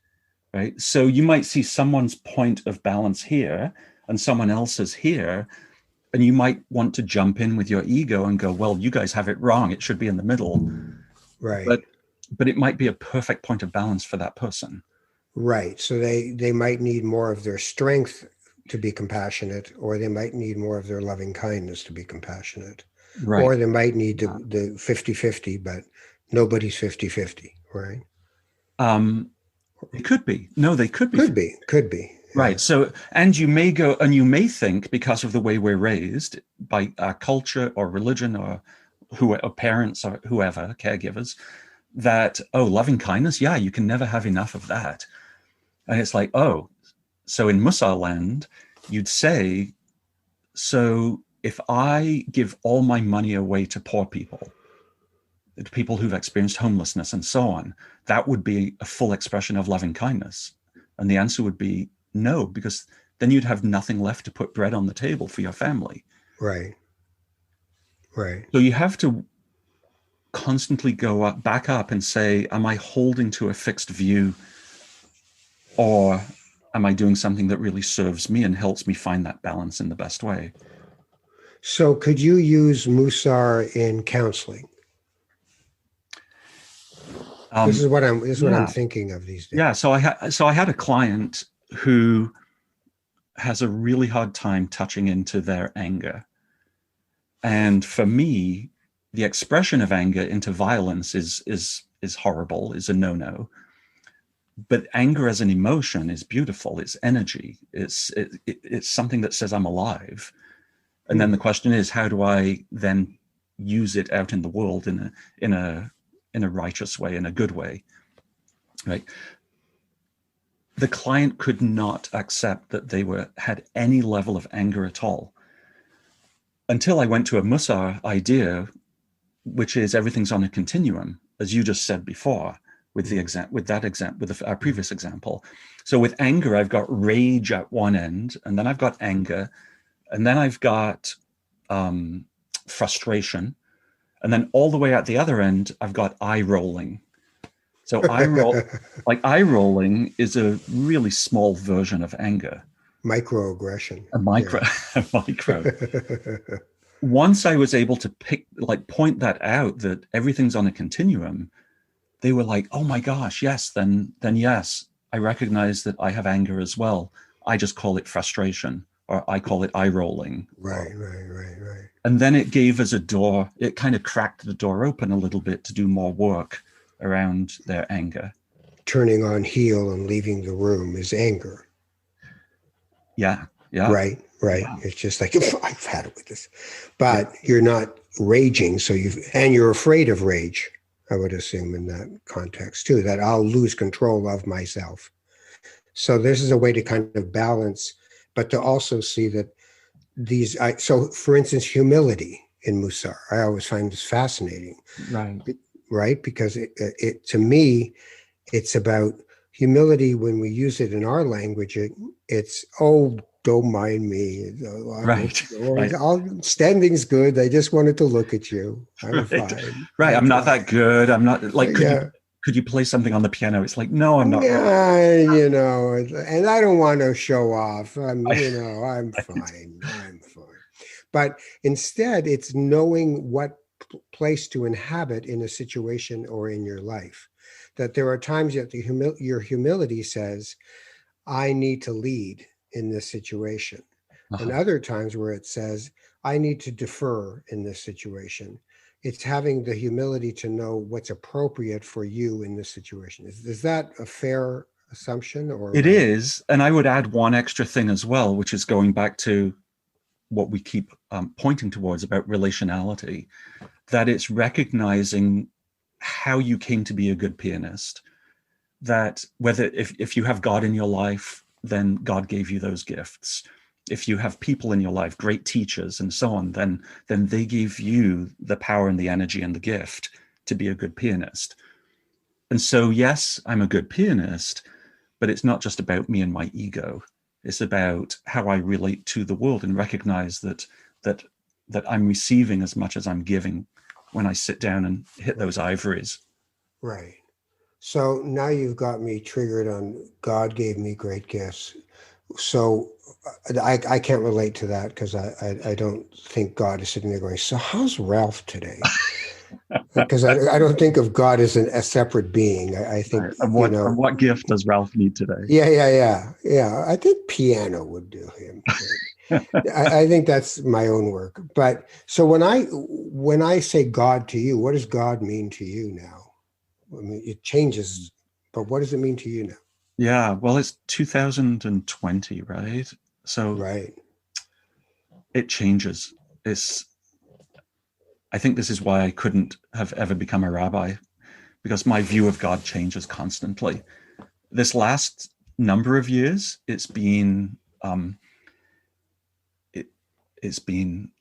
right? So you might see someone's point of balance here and someone else's here, and you might want to jump in with your ego and go, well, you guys have it wrong. It should be in the middle. Right. But it might be a perfect point of balance for that person. Right. So they might need more of their strength to be compassionate, or they might need more of their loving kindness to be compassionate. Right. Or they might need the 50-50, but nobody's 50-50, right? It could be. No, they could be. Could be. Yeah. Right. So, and you may think, because of the way we're raised by our culture or religion or parents or whoever, caregivers, that, loving kindness, you can never have enough of that. And it's like, so in Mussar land, you'd say, so if I give all my money away to poor people, to people who've experienced homelessness and so on, that would be a full expression of loving kindness. And the answer would be no, because then you'd have nothing left to put bread on the table for your family. Right. So you have to constantly go back up and say, am I holding to a fixed view, or am I doing something that really serves me and helps me find that balance in the best way? So could you use Mussar in counseling? This is what I'm thinking of these days. Yeah. So I had a client who has a really hard time touching into their anger. And for me, the expression of anger into violence is horrible, is a no-no. But anger as an emotion is beautiful. It's energy. It's something that says I'm alive. And then the question is, how do I then use it out in the world in a righteous way, in a good way, right? The client could not accept that they had any level of anger at all, until I went to a Mussar idea, which is everything's on a continuum, as you just said before. With our previous example. So with anger, I've got rage at one end, and then I've got anger, and then I've got frustration, and then all the way at the other end, I've got eye rolling. So eye rolling is a really small version of anger. Microaggression. A micro. Once I was able to point that out, that everything's on a continuum, they were like, oh my gosh, yes, then yes, I recognize that I have anger as well. I just call it frustration, or I call it eye rolling. Right. And then it gave us a door. It kind of cracked the door open a little bit to do more work around their anger. Turning on heel and leaving the room is anger. Yeah. Yeah. Right, right. Yeah. It's just like I've had it with this, but you're not raging. So you're afraid of rage. I would assume in that context too, that I'll lose control of myself. So this is a way to kind of balance, but to also see that so for instance, humility in Musar, I always find this fascinating, Right. right? Because to me, it's about humility. When we use it in our language, it's, oh, don't mind me. Right. Right. Standing's good. I just wanted to look at you. I'm Right. fine. Right. I'm I'm not fine. that good. I'm not like, Yeah. could you play something on the piano? It's like, no, I'm not really. Yeah, and I don't want to show off. I'm Right. fine. I'm fine. But instead, it's knowing what place to inhabit in a situation or in your life. That there are times that your humility says, I need to lead in this situation. And Uh-huh. other times where it says, I need to defer in this situation. It's having the humility to know what's appropriate for you in this situation. Is that a fair assumption or It is. And I would add one extra thing as well, which is going back to what we keep pointing towards about relationality, that it's recognizing how you came to be a good pianist. That whether if you have God in your life, then God gave you those gifts. If you have people in your life, great teachers and so on, then they gave you the power and the energy and the gift to be a good pianist. And so, yes, I'm a good pianist, but it's not just about me and my ego. It's about how I relate to the world and recognize that that I'm receiving as much as I'm giving when I sit down and hit those ivories. right? So now you've got me triggered on God gave me great gifts. So I can't relate to that because I don't think God is sitting there going, so how's Ralph today? Because I don't think of God as a separate being. I think, Right. And what gift does Ralph need today? yeah. I think piano would do him. I think that's my own work. But so when I say God to you, what does God mean to you now? I mean, it changes, but what does it mean to you now? Yeah, well, it's 2020, right? So Right. it changes. It's I think this is why I couldn't have ever become a rabbi, because my view of God changes constantly. This last number of years, it, it's been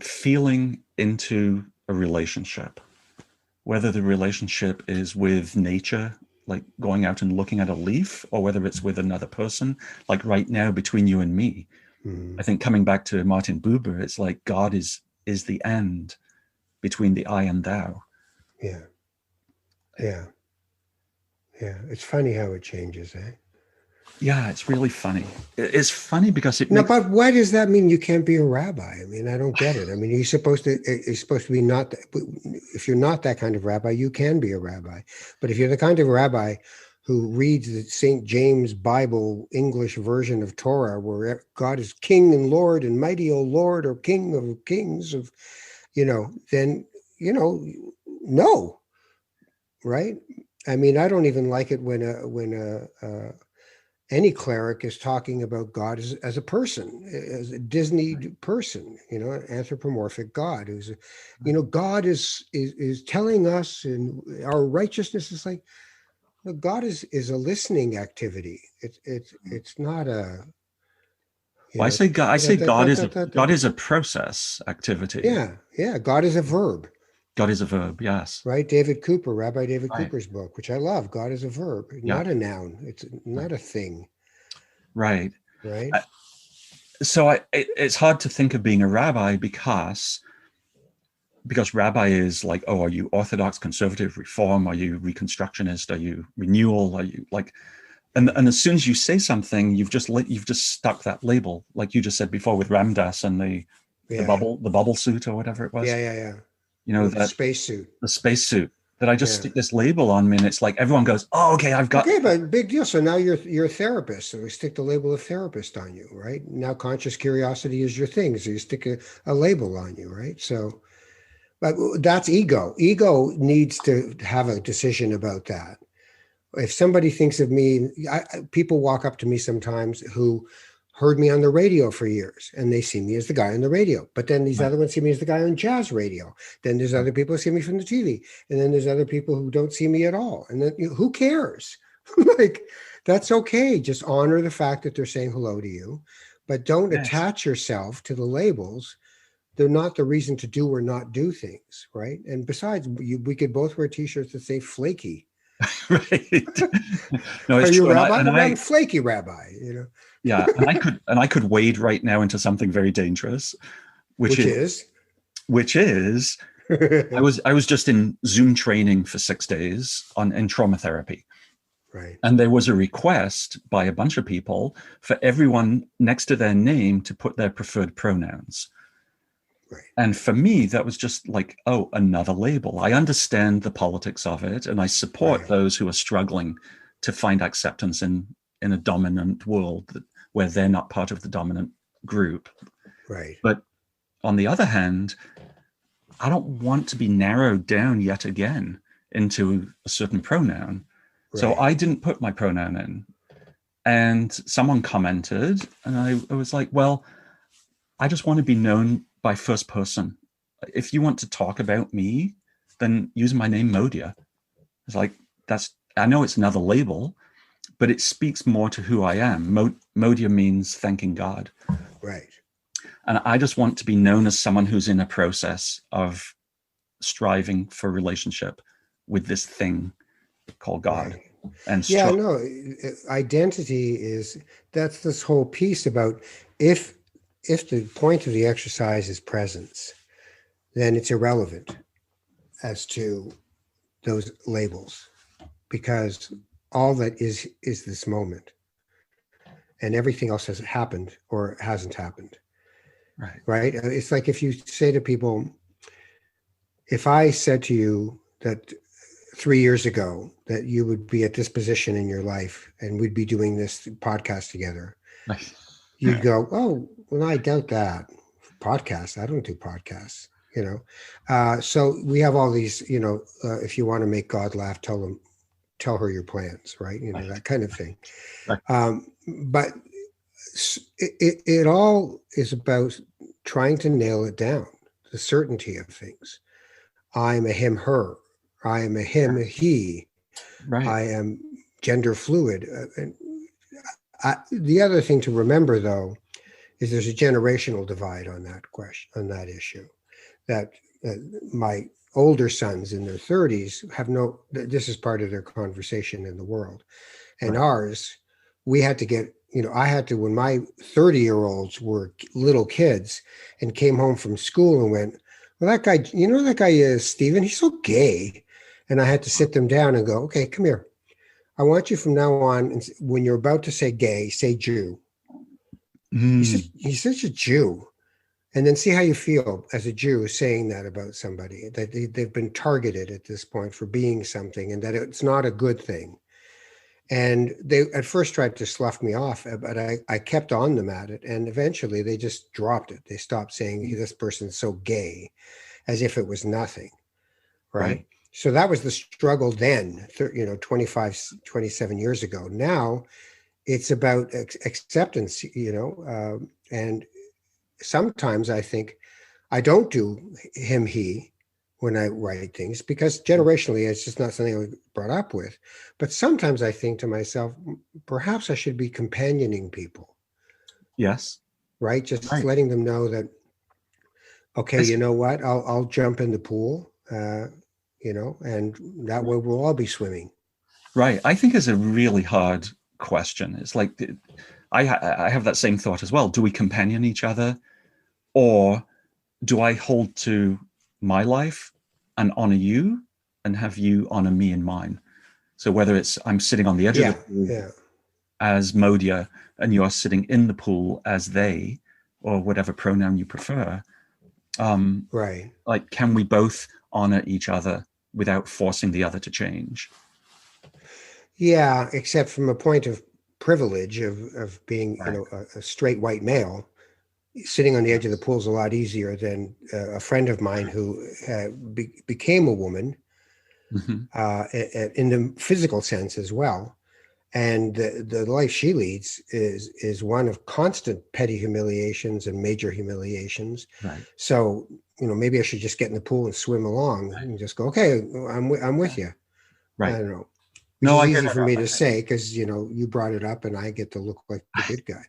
feeling into a relationship, whether the relationship is with nature, like going out and looking at a leaf, or whether it's with another person, like right now between you and me. Mm-hmm. I think coming back to Martin Buber, it's like God is the end between the I and thou. Yeah. Yeah. Yeah. It's funny how it changes, eh? Yeah, it's really funny. It's funny because it No, makes but why does that mean you can't be a rabbi? I mean, I don't get it. I mean, it's supposed to be not, if you're not that kind of rabbi, you can be a rabbi. But if you're the kind of rabbi who reads the St. James Bible English version of Torah, where God is King and Lord and mighty, O Lord, or King of kings then, no, right? I mean, I don't even like it when any cleric is talking about God as a person, as a Disney person, an anthropomorphic God who's, God is telling us, and our righteousness is like, God is a listening activity. It's not a, well, I say God da. is a process activity. Yeah. God is a verb, God is a verb, yes. right? Rabbi David Right. Cooper's book, which I love. God is a verb, Yeah. not a noun. It's Right. not a thing, Right. right? It's hard to think of being a rabbi because rabbi is like, oh, are you Orthodox, conservative, reform? Are you Reconstructionist? Are you renewal? Are you like, and as soon as you say something, you've just stuck that label, like you just said before with Ramdas and Yeah. the bubble suit or whatever it was. Yeah. You know, The that spacesuit. the space suit, that I just Yeah. stick this label on me, and it's like everyone goes, oh, okay, I've got. Okay, but big deal. So now you're a therapist. So we stick the label of therapist on you, right? Now conscious curiosity is your thing. So you stick a label on you, right? So, but that's ego. Ego needs to have a decision about that. If somebody thinks of me, people walk up to me sometimes who heard me on the radio for years, and they see me as the guy on the radio. But then these Right. other ones see me as the guy on jazz radio. Then there's other people who see me from the TV, and then there's other people who don't see me at all. And then who cares? Like, that's okay. Just honor the fact that they're saying hello to you, but don't Yes. attach yourself to the labels. They're not the reason to do or not do things, right? And besides, we could both wear T-shirts that say "flaky." Right. No, Are it's you true. a rabbi? I'm flaky rabbi. Yeah, and I could wade right now into something very dangerous, which is I was just in Zoom training for 6 days in trauma therapy. Right. And there was a request by a bunch of people for everyone next to their name to put their preferred pronouns. Right. And for me, that was just like, oh, another label. I understand the politics of it, and I support those who are struggling to find acceptance in a dominant world where they're not part of the dominant group. Right. But on the other hand, I don't want to be narrowed down yet again into a certain pronoun. Right. So I didn't put my pronoun in. And someone commented, and I was like, well, I just want to be known by first person. If you want to talk about me, then use my name, Modya. It's like, I know it's another label, but it speaks more to who I am. Modya means thanking God. Right. And I just want to be known as someone who's in a process of striving for relationship with this thing called God. Right. And identity that's this whole piece about if the point of the exercise is presence, then it's irrelevant as to those labels, because all that is this moment, and everything else has happened or hasn't happened. Right. It's like if you say to people, if I said to you that 3 years ago that you would be at this position in your life and we'd be doing this podcast together, you'd go, oh, well, I doubt that. Podcasts, I don't do podcasts, So we have all these, if you want to make God laugh, tell her your plans, right? That kind of thing. But it all is about trying to nail it down, the certainty of things. I'm a him, her. I am a him, a he. Right. I am gender fluid. The other thing to remember, though, is there's a generational divide on that question, on that issue. That my older sons in their 30s this is part of their conversation in the world. And ours, we had to get, I had to, when my 30-year-olds were little kids and came home from school and went, well, that guy, that guy is Stephen, he's so gay. And I had to sit them down and go, okay, come here. I want you from now on, and when you're about to say gay, say Jew. He's such a Jew. And then see how you feel as a Jew saying that about somebody, that they've been targeted at this point for being something and that it's not a good thing. And they at first tried to slough me off, but I kept on them at it. And eventually they just dropped it. They stopped saying this person's so gay, as if it was nothing. Right. So that was the struggle then, 27 years ago. Now it's about acceptance, and sometimes I think I don't do him, he, when I write things, because generationally, it's just not something I was brought up with. But sometimes I think to myself, perhaps I should be companioning people. Yes. Right. Just letting them know that, okay, you know what, I'll jump in the pool, and that way we'll all be swimming. Right. I think it's a really hard question. It's like, I have that same thought as well. Do we companion each other, or do I hold to my life and honor you and have you honor me and mine? So whether it's I'm sitting on the edge of the pool as Modya and you're sitting in the pool as they, or whatever pronoun you prefer. Like, can we both honor each other without forcing the other to change? Yeah, except from a point of privilege of being, a straight white male, sitting on the edge of the pool is a lot easier than a friend of mine who became a woman in the physical sense as well. And the life she leads is one of constant petty humiliations and major humiliations. Right. So, maybe I should just get in the pool and swim along and just go, okay, I'm with you. I Right. don't know. Which No, is I hear easy for that. me to say because, you brought it up and I get to look like the good guy.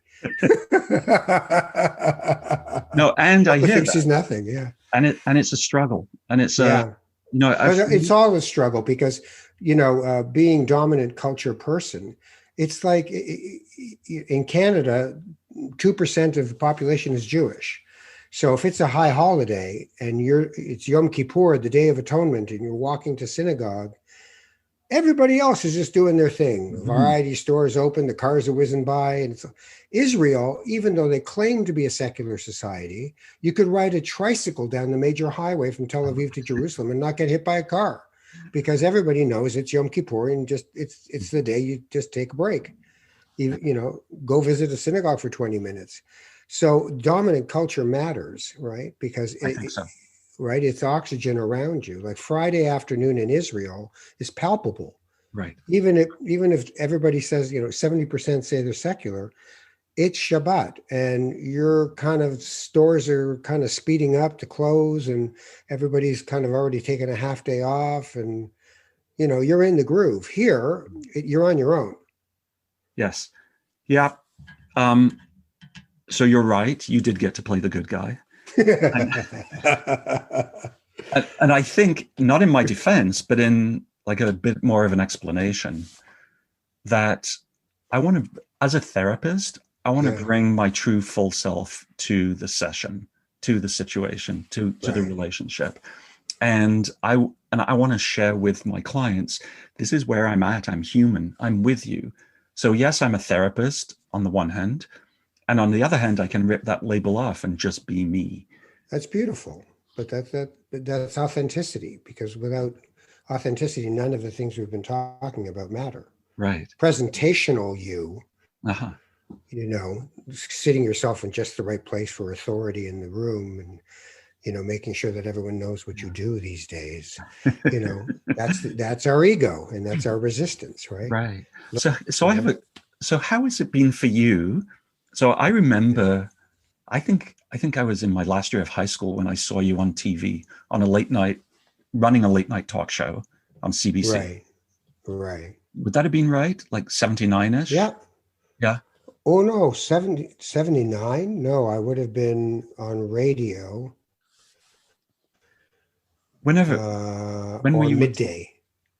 No, and I People hear think that. she's nothing. Yeah. And it's a struggle. And it's Yeah. I've It's all a struggle because, being dominant culture person, it's like in Canada, 2% of the population is Jewish. So if it's a high holiday and it's Yom Kippur, the Day of Atonement, and you're walking to synagogue, everybody else is just doing their thing. The variety stores open, the cars are whizzing by. And Israel, even though they claim to be a secular society, you could ride a tricycle down the major highway from Tel Aviv to Jerusalem and not get hit by a car because everybody knows it's Yom Kippur and it's the day you just take a break. Go visit a synagogue for 20 minutes. So dominant culture matters, right? Because I think so. right, it's oxygen around you. Like Friday afternoon in Israel is palpable. Right. Even if everybody says, 70% say they're secular, it's Shabbat and your kind of stores are kind of speeding up to close and everybody's kind of already taken a half day off and you're in the groove. Here, you're on your own. Yes. Yeah. So you're right. You did get to play the good guy. And I think, not in my defense, but in like a bit more of an explanation, that I want to, as a therapist, I want to bring my true full self to the session, to the situation, to the relationship. And I want to share with my clients, this is where I'm at. I'm human. I'm with you. So yes, I'm a therapist on the one hand. And on the other hand, I can rip that label off and just be me. That's beautiful. But that's authenticity, because without authenticity, none of the things we've been talking about matter. Right. Presentational you, Uh-huh. sitting yourself in just the right place for authority in the room and, making sure that everyone knows what you do these days. That's our ego and that's our resistance, right? Right. So how has it been for you? So I remember, I think I was in my last year of high school when I saw you on TV on running a late night talk show on CBC. Right. Would that have been right? Like 79-ish? Yeah. Yeah. Oh no, 79? No, I would have been on radio. When were you midday?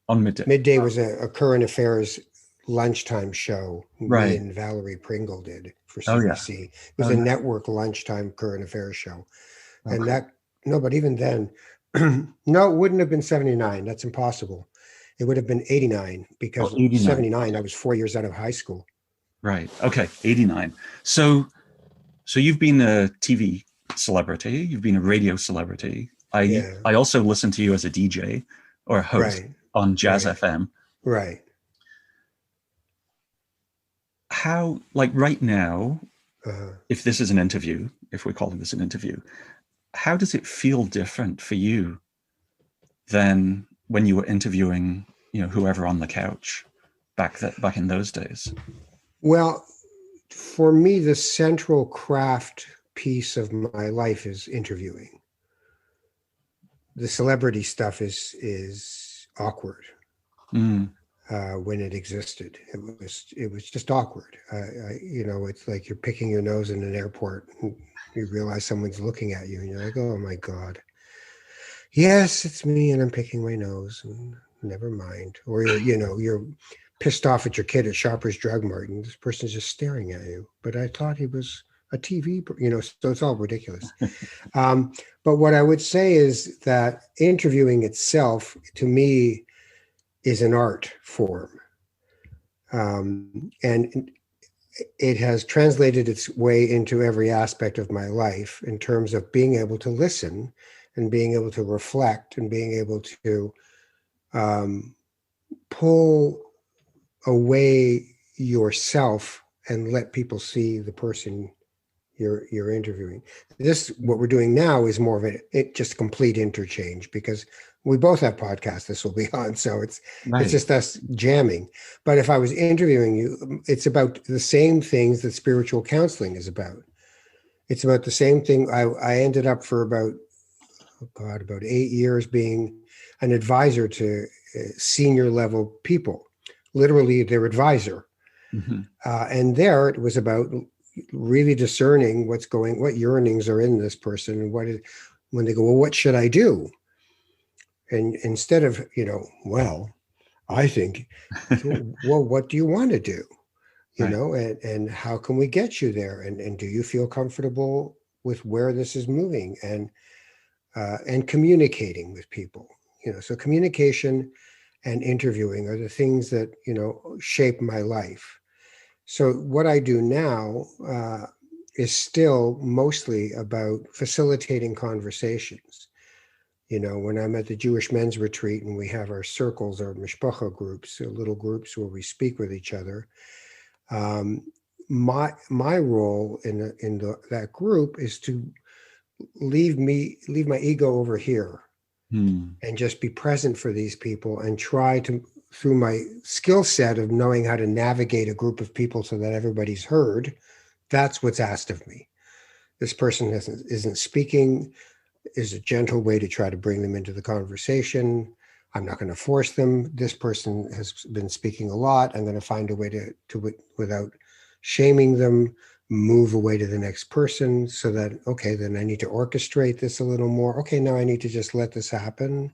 On midday. Midday was a current affairs lunchtime show. Right. Me and Valerie Pringle did for CBC. It was a network lunchtime current affairs show. Okay. And but even then, no, it wouldn't have been 79. That's impossible. It would have been 89 because 79, I was 4 years out of high school. Right. Okay. 89. So you've been a TV celebrity. You've been a radio celebrity. I also listen to you as a DJ or a host on Jazz FM. Right. How, like right now, if this is an interview, if we're calling this an interview, how does it feel different for you than when you were interviewing, whoever on the couch back in those days? Well, for me, the central craft piece of my life is interviewing. The celebrity stuff is awkward. When it existed, it was just awkward. It's like you're picking your nose in an airport and you realize someone's looking at you and you're like, oh my God. Yes, it's me and I'm picking my nose and never mind. Or you're pissed off at your kid at Shoppers Drug Mart and this person's just staring at you. But I thought he was a TV, so it's all ridiculous. But what I would say is that interviewing itself, to me, is an art form. And it has translated its way into every aspect of my life in terms of being able to listen and being able to reflect and being able to pull away yourself and let people see the person you're interviewing. What we're doing now is more of just complete interchange, because We both have podcasts this will be on, so it's Right. just us jamming. But if I was interviewing you, it's about the same things that spiritual counseling is about. It's about the same thing. I ended up for about, oh God, about 8 years being an advisor to senior level people, literally their advisor. Hmm. And there it was about really discerning what yearnings are in this person, and when they go, well, what should I do? And instead of, well, I think, well, what do you want to do? Right. And how can we get you there? And do you feel comfortable with where this is moving? And communicating with people, so communication and interviewing are the things that, shape my life. So what I do now is still mostly about facilitating conversations. When I'm at the Jewish men's retreat and we have our circles, our mishpacha groups, little groups where we speak with each other, my role in that group is to leave my ego over here Hmm. and just be present for these people and try to, through my skill set of knowing how to navigate a group of people so that everybody's heard. That's what's asked of me. This person isn't speaking, is a gentle way to try to bring them into the conversation. I'm not going to force them. This person has been speaking a lot. I'm going to find a way to without shaming them, move away to the next person so that, okay, then I need to orchestrate this a little more. Okay, now I need to just let this happen.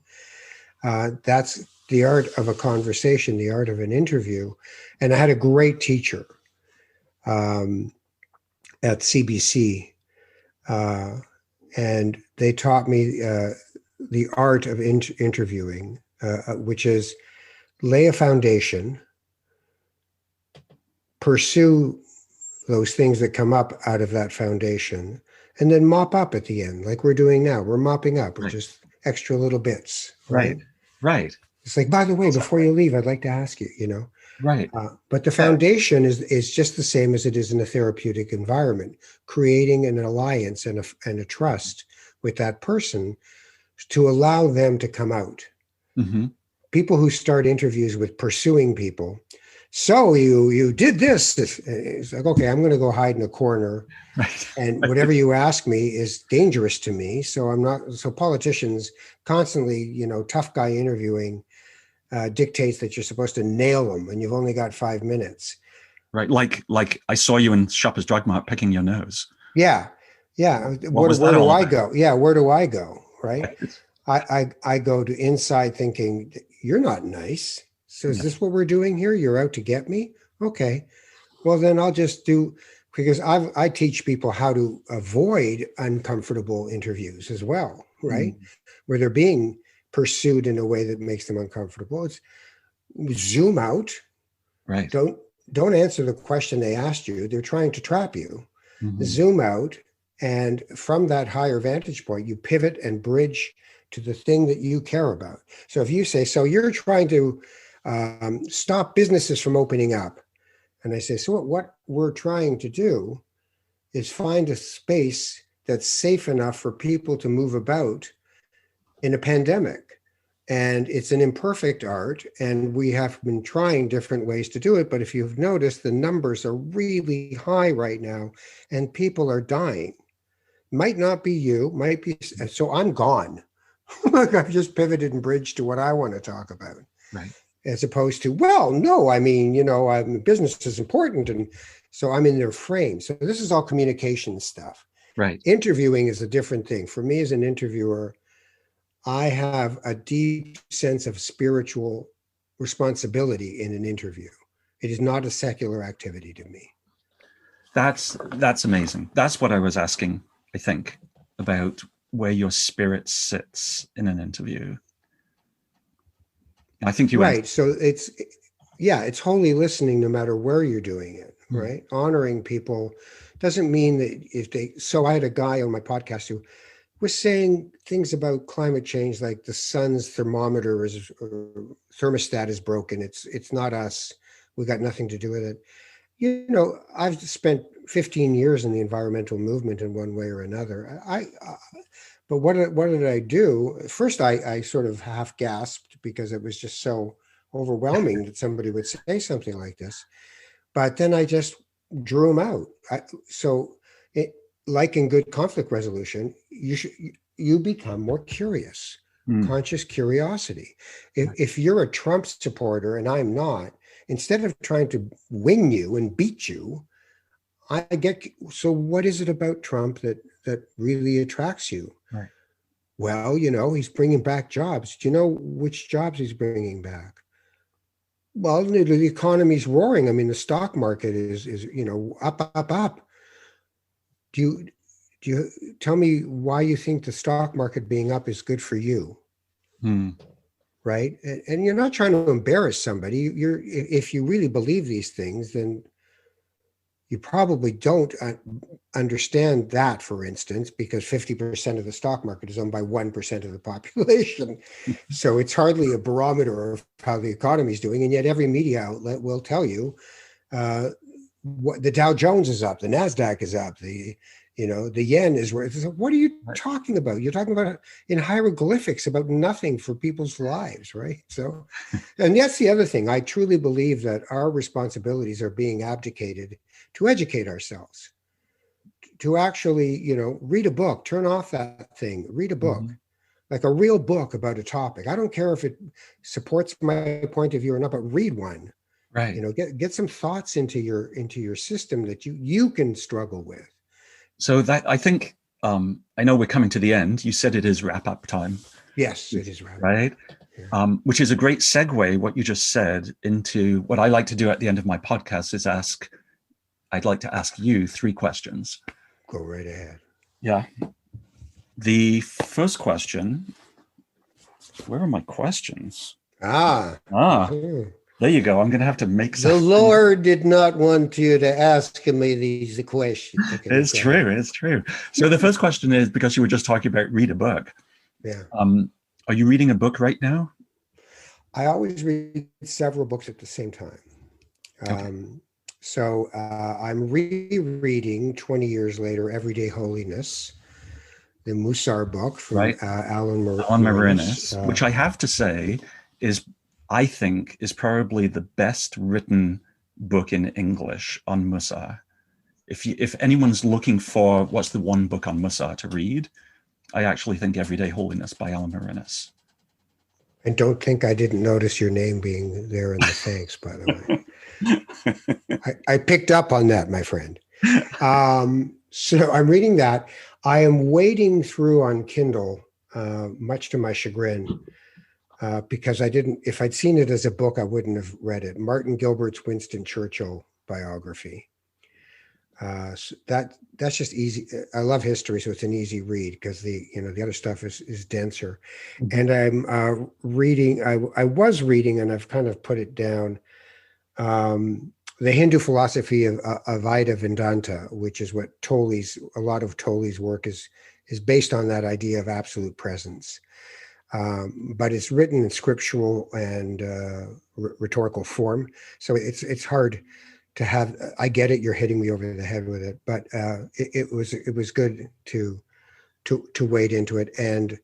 That's the art of a conversation, the art of an interview. And I had a great teacher at CBC, and they taught me the art of interviewing, which is lay a foundation, pursue those things that come up out of that foundation, and then mop up at the end, like we're doing now. We're mopping up. We're Right. just extra little bits, Right. right? Right. It's like, by the way, before you leave, I'd like to ask you, Right. but the foundation is just the same as it is in a therapeutic environment, creating an alliance and a trust with that person to allow them to come out. Hmm. People who start interviews with pursuing people, so you did this. It's like, okay, I'm going to go hide in a corner, Right. and whatever you ask me is dangerous to me. So I'm not. So politicians constantly, tough guy interviewing dictates that you're supposed to nail them, and you've only got 5 minutes. Right. Like I saw you in Shoppers Drug Mart picking your nose. Yeah, yeah. What was Where that do all I about? go? Yeah, where do I go? Right. Right. I go to inside thinking you're not nice. So is Yeah. this what we're doing here? You're out to get me? Okay. Well, then I'll just do, because I teach people how to avoid uncomfortable interviews as well, right? Mm. Where they're being pursued in a way that makes them uncomfortable. It's zoom out. Right. Don't don't answer the question they asked you. They're trying to trap you. Hmm. Zoom out, and from that higher vantage point, you pivot and bridge to the thing that you care about. So if you say, so you're trying to stop businesses from opening up, and I say, so what we're trying to do is find a space that's safe enough for people to move about in a pandemic. And it's an imperfect art, and we have been trying different ways to do it. But if you've noticed, the numbers are really high right now, and people are dying. Might not be you, might be. So I'm gone. I've just pivoted and bridged to what I want to talk about, Right. as opposed to, well, no, I mean, business is important. And so I'm in their frame. So this is all communication stuff. Right. Interviewing is a different thing. For me as an interviewer, I have a deep sense of spiritual responsibility in an interview. It is not a secular activity to me. That's amazing. That's what I was asking, I think, about where your spirit sits in an interview. I think you Right. answered. So it's holy listening no matter where you're doing it, Mm. right? Honoring people doesn't mean that so I had a guy on my podcast who was saying things about climate change, like the sun's thermostat is broken. It's not us. We got nothing to do with it. I've spent 15 years in the environmental movement in one way or another. But what did I do? First, I sort of half gasped because it was just so overwhelming that somebody would say something like this. But then I just drew them out. Like in good conflict resolution, you become more curious, conscious curiosity. If you're a Trump supporter and I'm not, instead of trying to wing you and beat you, so what is it about Trump that really attracts you? Right. Well, he's bringing back jobs. Do you know which jobs he's bringing back? Well, the economy's roaring. I mean, the stock market is up, up, up. Do you tell me why you think the stock market being up is good for you? Right? And you're not trying to embarrass somebody. If you really believe these things, then you probably don't understand that, for instance, because 50% of the stock market is owned by 1% of the population. So it's hardly a barometer of how the economy is doing. And yet every media outlet will tell you what the Dow Jones is up, the NASDAQ is up, the yen is worth. What are you talking about? You're talking about in hieroglyphics about nothing for people's lives, right? So, and that's the other thing. I truly believe that our responsibilities are being abdicated to educate ourselves, to actually, read a book, turn off that thing, read a book, like a real book about a topic. I don't care if it supports my point of view or not, but read one. Right. Get some thoughts into your system that you can struggle with. So that, I think, I know we're coming to the end. You said it is wrap up time. Yes, it is wrap up. Right. Yeah. Which is a great segue, what you just said, into what I like to do at the end of my podcast is I'd like to ask you 3 questions. Go right ahead. Yeah. The first question, where are my questions? There you go. I'm going to have to make some. The Lord did not want you to ask me these questions. Okay, it's true. It's true. So the first question is, because you were just talking about read a book. Yeah. Are you reading a book right now? I always read several books at the same time. Okay. So I'm rereading 20 years later, Everyday Holiness, the Musar book from Alan Marinis, which I have to say I think is probably the best written book in English on Musar. If anyone's looking for what's the one book on Musar to read, I actually think Everyday Holiness by Alan Marinis. And don't think I didn't notice your name being there in the thanks, by the way. I picked up on that, my friend. So I'm reading that. I am wading through on Kindle, much to my chagrin, because if I'd seen it as a book, I wouldn't have read it. Martin Gilbert's Winston Churchill biography. So that's just easy. I love history, so it's an easy read because the other stuff is denser. And I'm reading. I was reading, and I've kind of put it down. The Hindu philosophy of Advaita Vedanta, which is what a lot of Tolle's work is based on, that idea of absolute presence. But it's written in scriptural and rhetorical form, so it's hard to have. I get it. You're hitting me over the head with it, but it was good to wade into it. And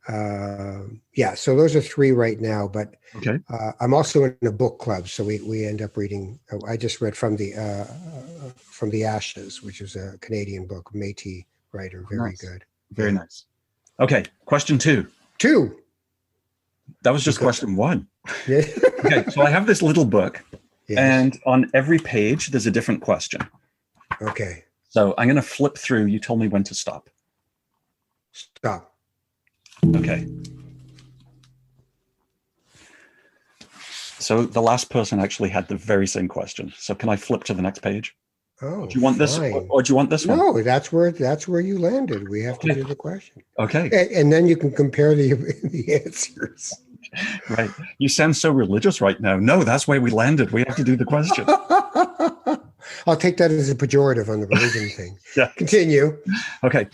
so those are 3 right now. But okay. I'm also in a book club, so we end up reading. I just read From the Ashes, which is a Canadian book, Métis writer, very good, very nice. Okay, question 2. That was just question 1. Yeah. Okay, so I have this little book. Yes. And on every page, there's a different question. Okay. So I'm going to flip through. You tell me when to stop. Stop. Okay. So the last person actually had the very same question. So can I flip to the next page? Oh, do you want this, or do you want this one? No, that's where you landed. We have to do the question. Okay. And then you can compare the answers. Right. You sound so religious right now. No, that's where we landed. We have to do the question. I'll take that as a pejorative on the religion thing. Yeah. Continue. Okay.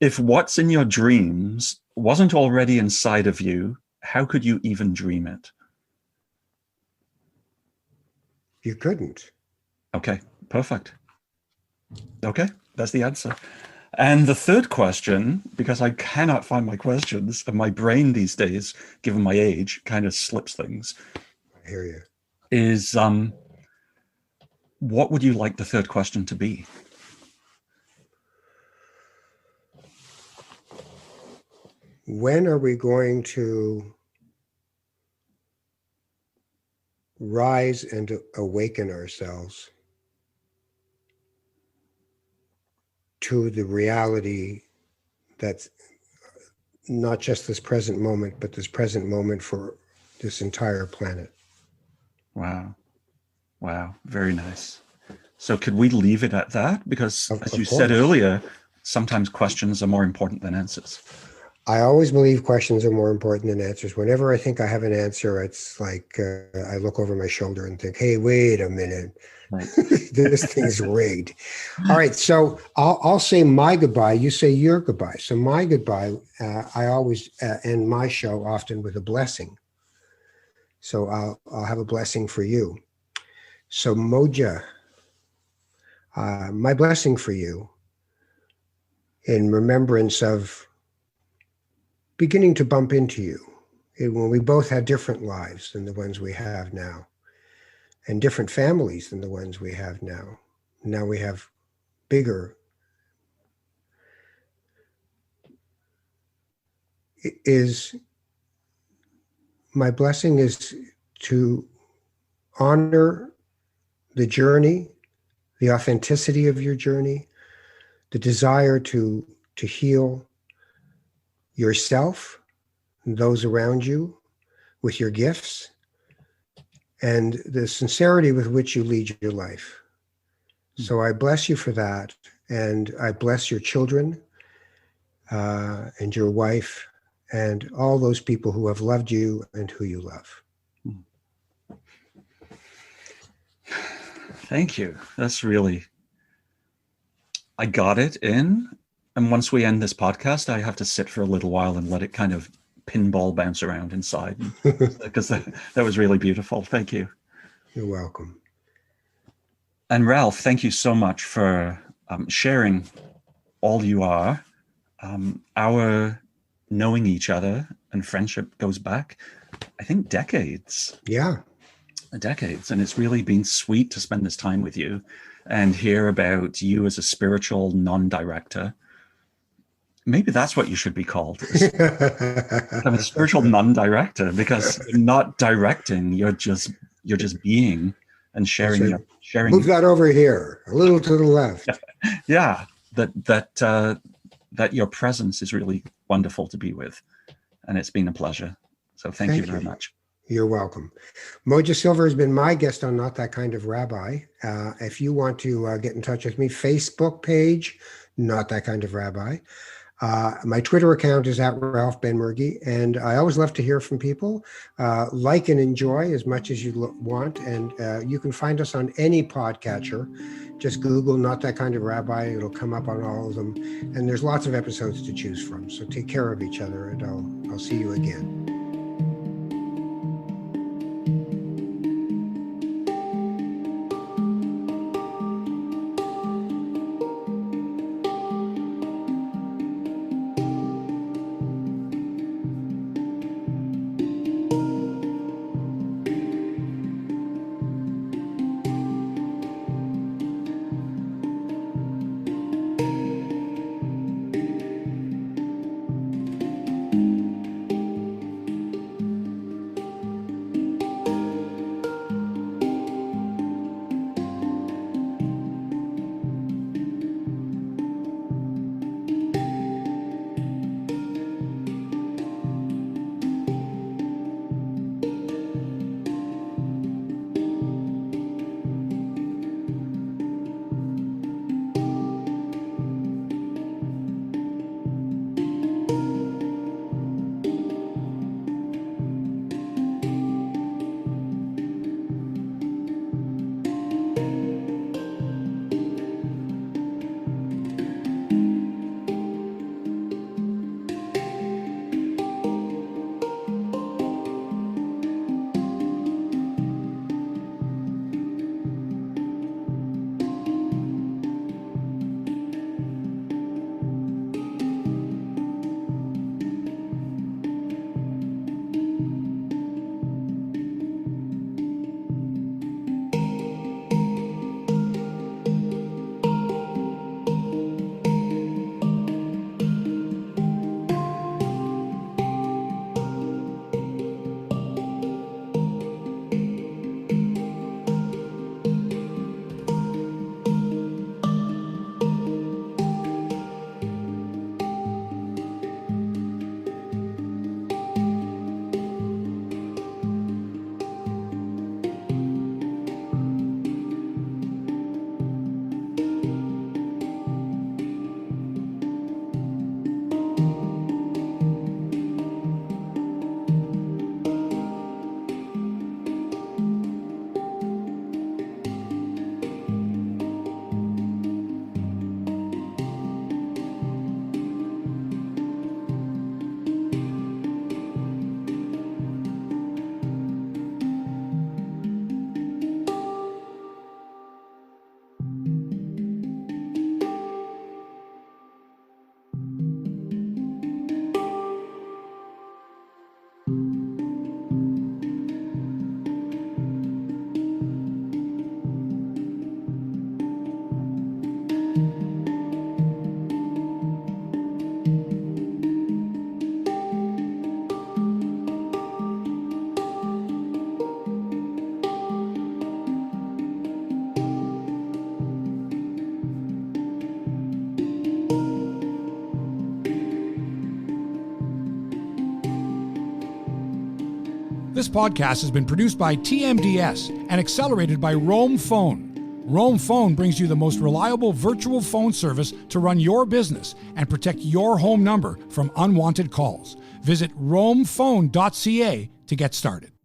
If what's in your dreams wasn't already inside of you, how could you even dream it? You couldn't. Okay. Perfect. Okay. That's the answer. And the third question, because I cannot find my questions, and my brain these days, given my age, kind of slips things, I hear you. is what would you like the third question to be? When are we going to rise and awaken ourselves to the reality that's not just this present moment, but this present moment for this entire planet? Wow. Wow. Very nice. So could we leave it at that? Because as you said earlier, sometimes questions are more important than answers. I always believe questions are more important than answers. Whenever I think I have an answer, it's like I look over my shoulder and think, hey, wait a minute. Right. This thing's rigged. All right. So I'll say my goodbye. You say your goodbye. So my goodbye, I always end my show often with a blessing. So I'll have a blessing for you. So Modya, my blessing for you in remembrance of beginning to bump into you when we both had different lives than the ones we have now, and different families than the ones we have now. Now we have bigger. My blessing is to honor the journey, the authenticity of your journey, the desire to heal yourself and those around you with your gifts, and the sincerity with which you lead your life. So I bless you for that, and I bless your children and your wife and all those people who have loved you and who you love. Thank you. That's really, I got it in. And once we end this podcast, I have to sit for a little while and let it kind of pinball bounce around inside, because that was really beautiful. Thank you. You're welcome. And Ralph, thank you so much for sharing all you are. Our knowing each other and friendship goes back, I think, decades. Yeah. Decades. And it's really been sweet to spend this time with you and hear about you as a spiritual non-director. Maybe that's what you should be called. I'm a spiritual non-director, because you're not directing, you're just being and sharing. Move that over here, a little to the left. Yeah, that your presence is really wonderful to be with, and it's been a pleasure. So thank you very much. You're welcome. Modya Silver has been my guest on Not That Kind of Rabbi. If you want to get in touch with me, Facebook page, Not That Kind of Rabbi. My Twitter account is at Ralph Ben Murgy, and I always love to hear from people. Like and enjoy as much as you want, and you can find us on any podcatcher. Just Google Not That Kind of Rabbi. It'll come up on all of them, and there's lots of episodes to choose from. So take care of each other, and I'll see you again. This podcast has been produced by TMDS and accelerated by Roam Phone. Roam Phone brings you the most reliable virtual phone service to run your business and protect your home number from unwanted calls. Visit roamphone.ca to get started.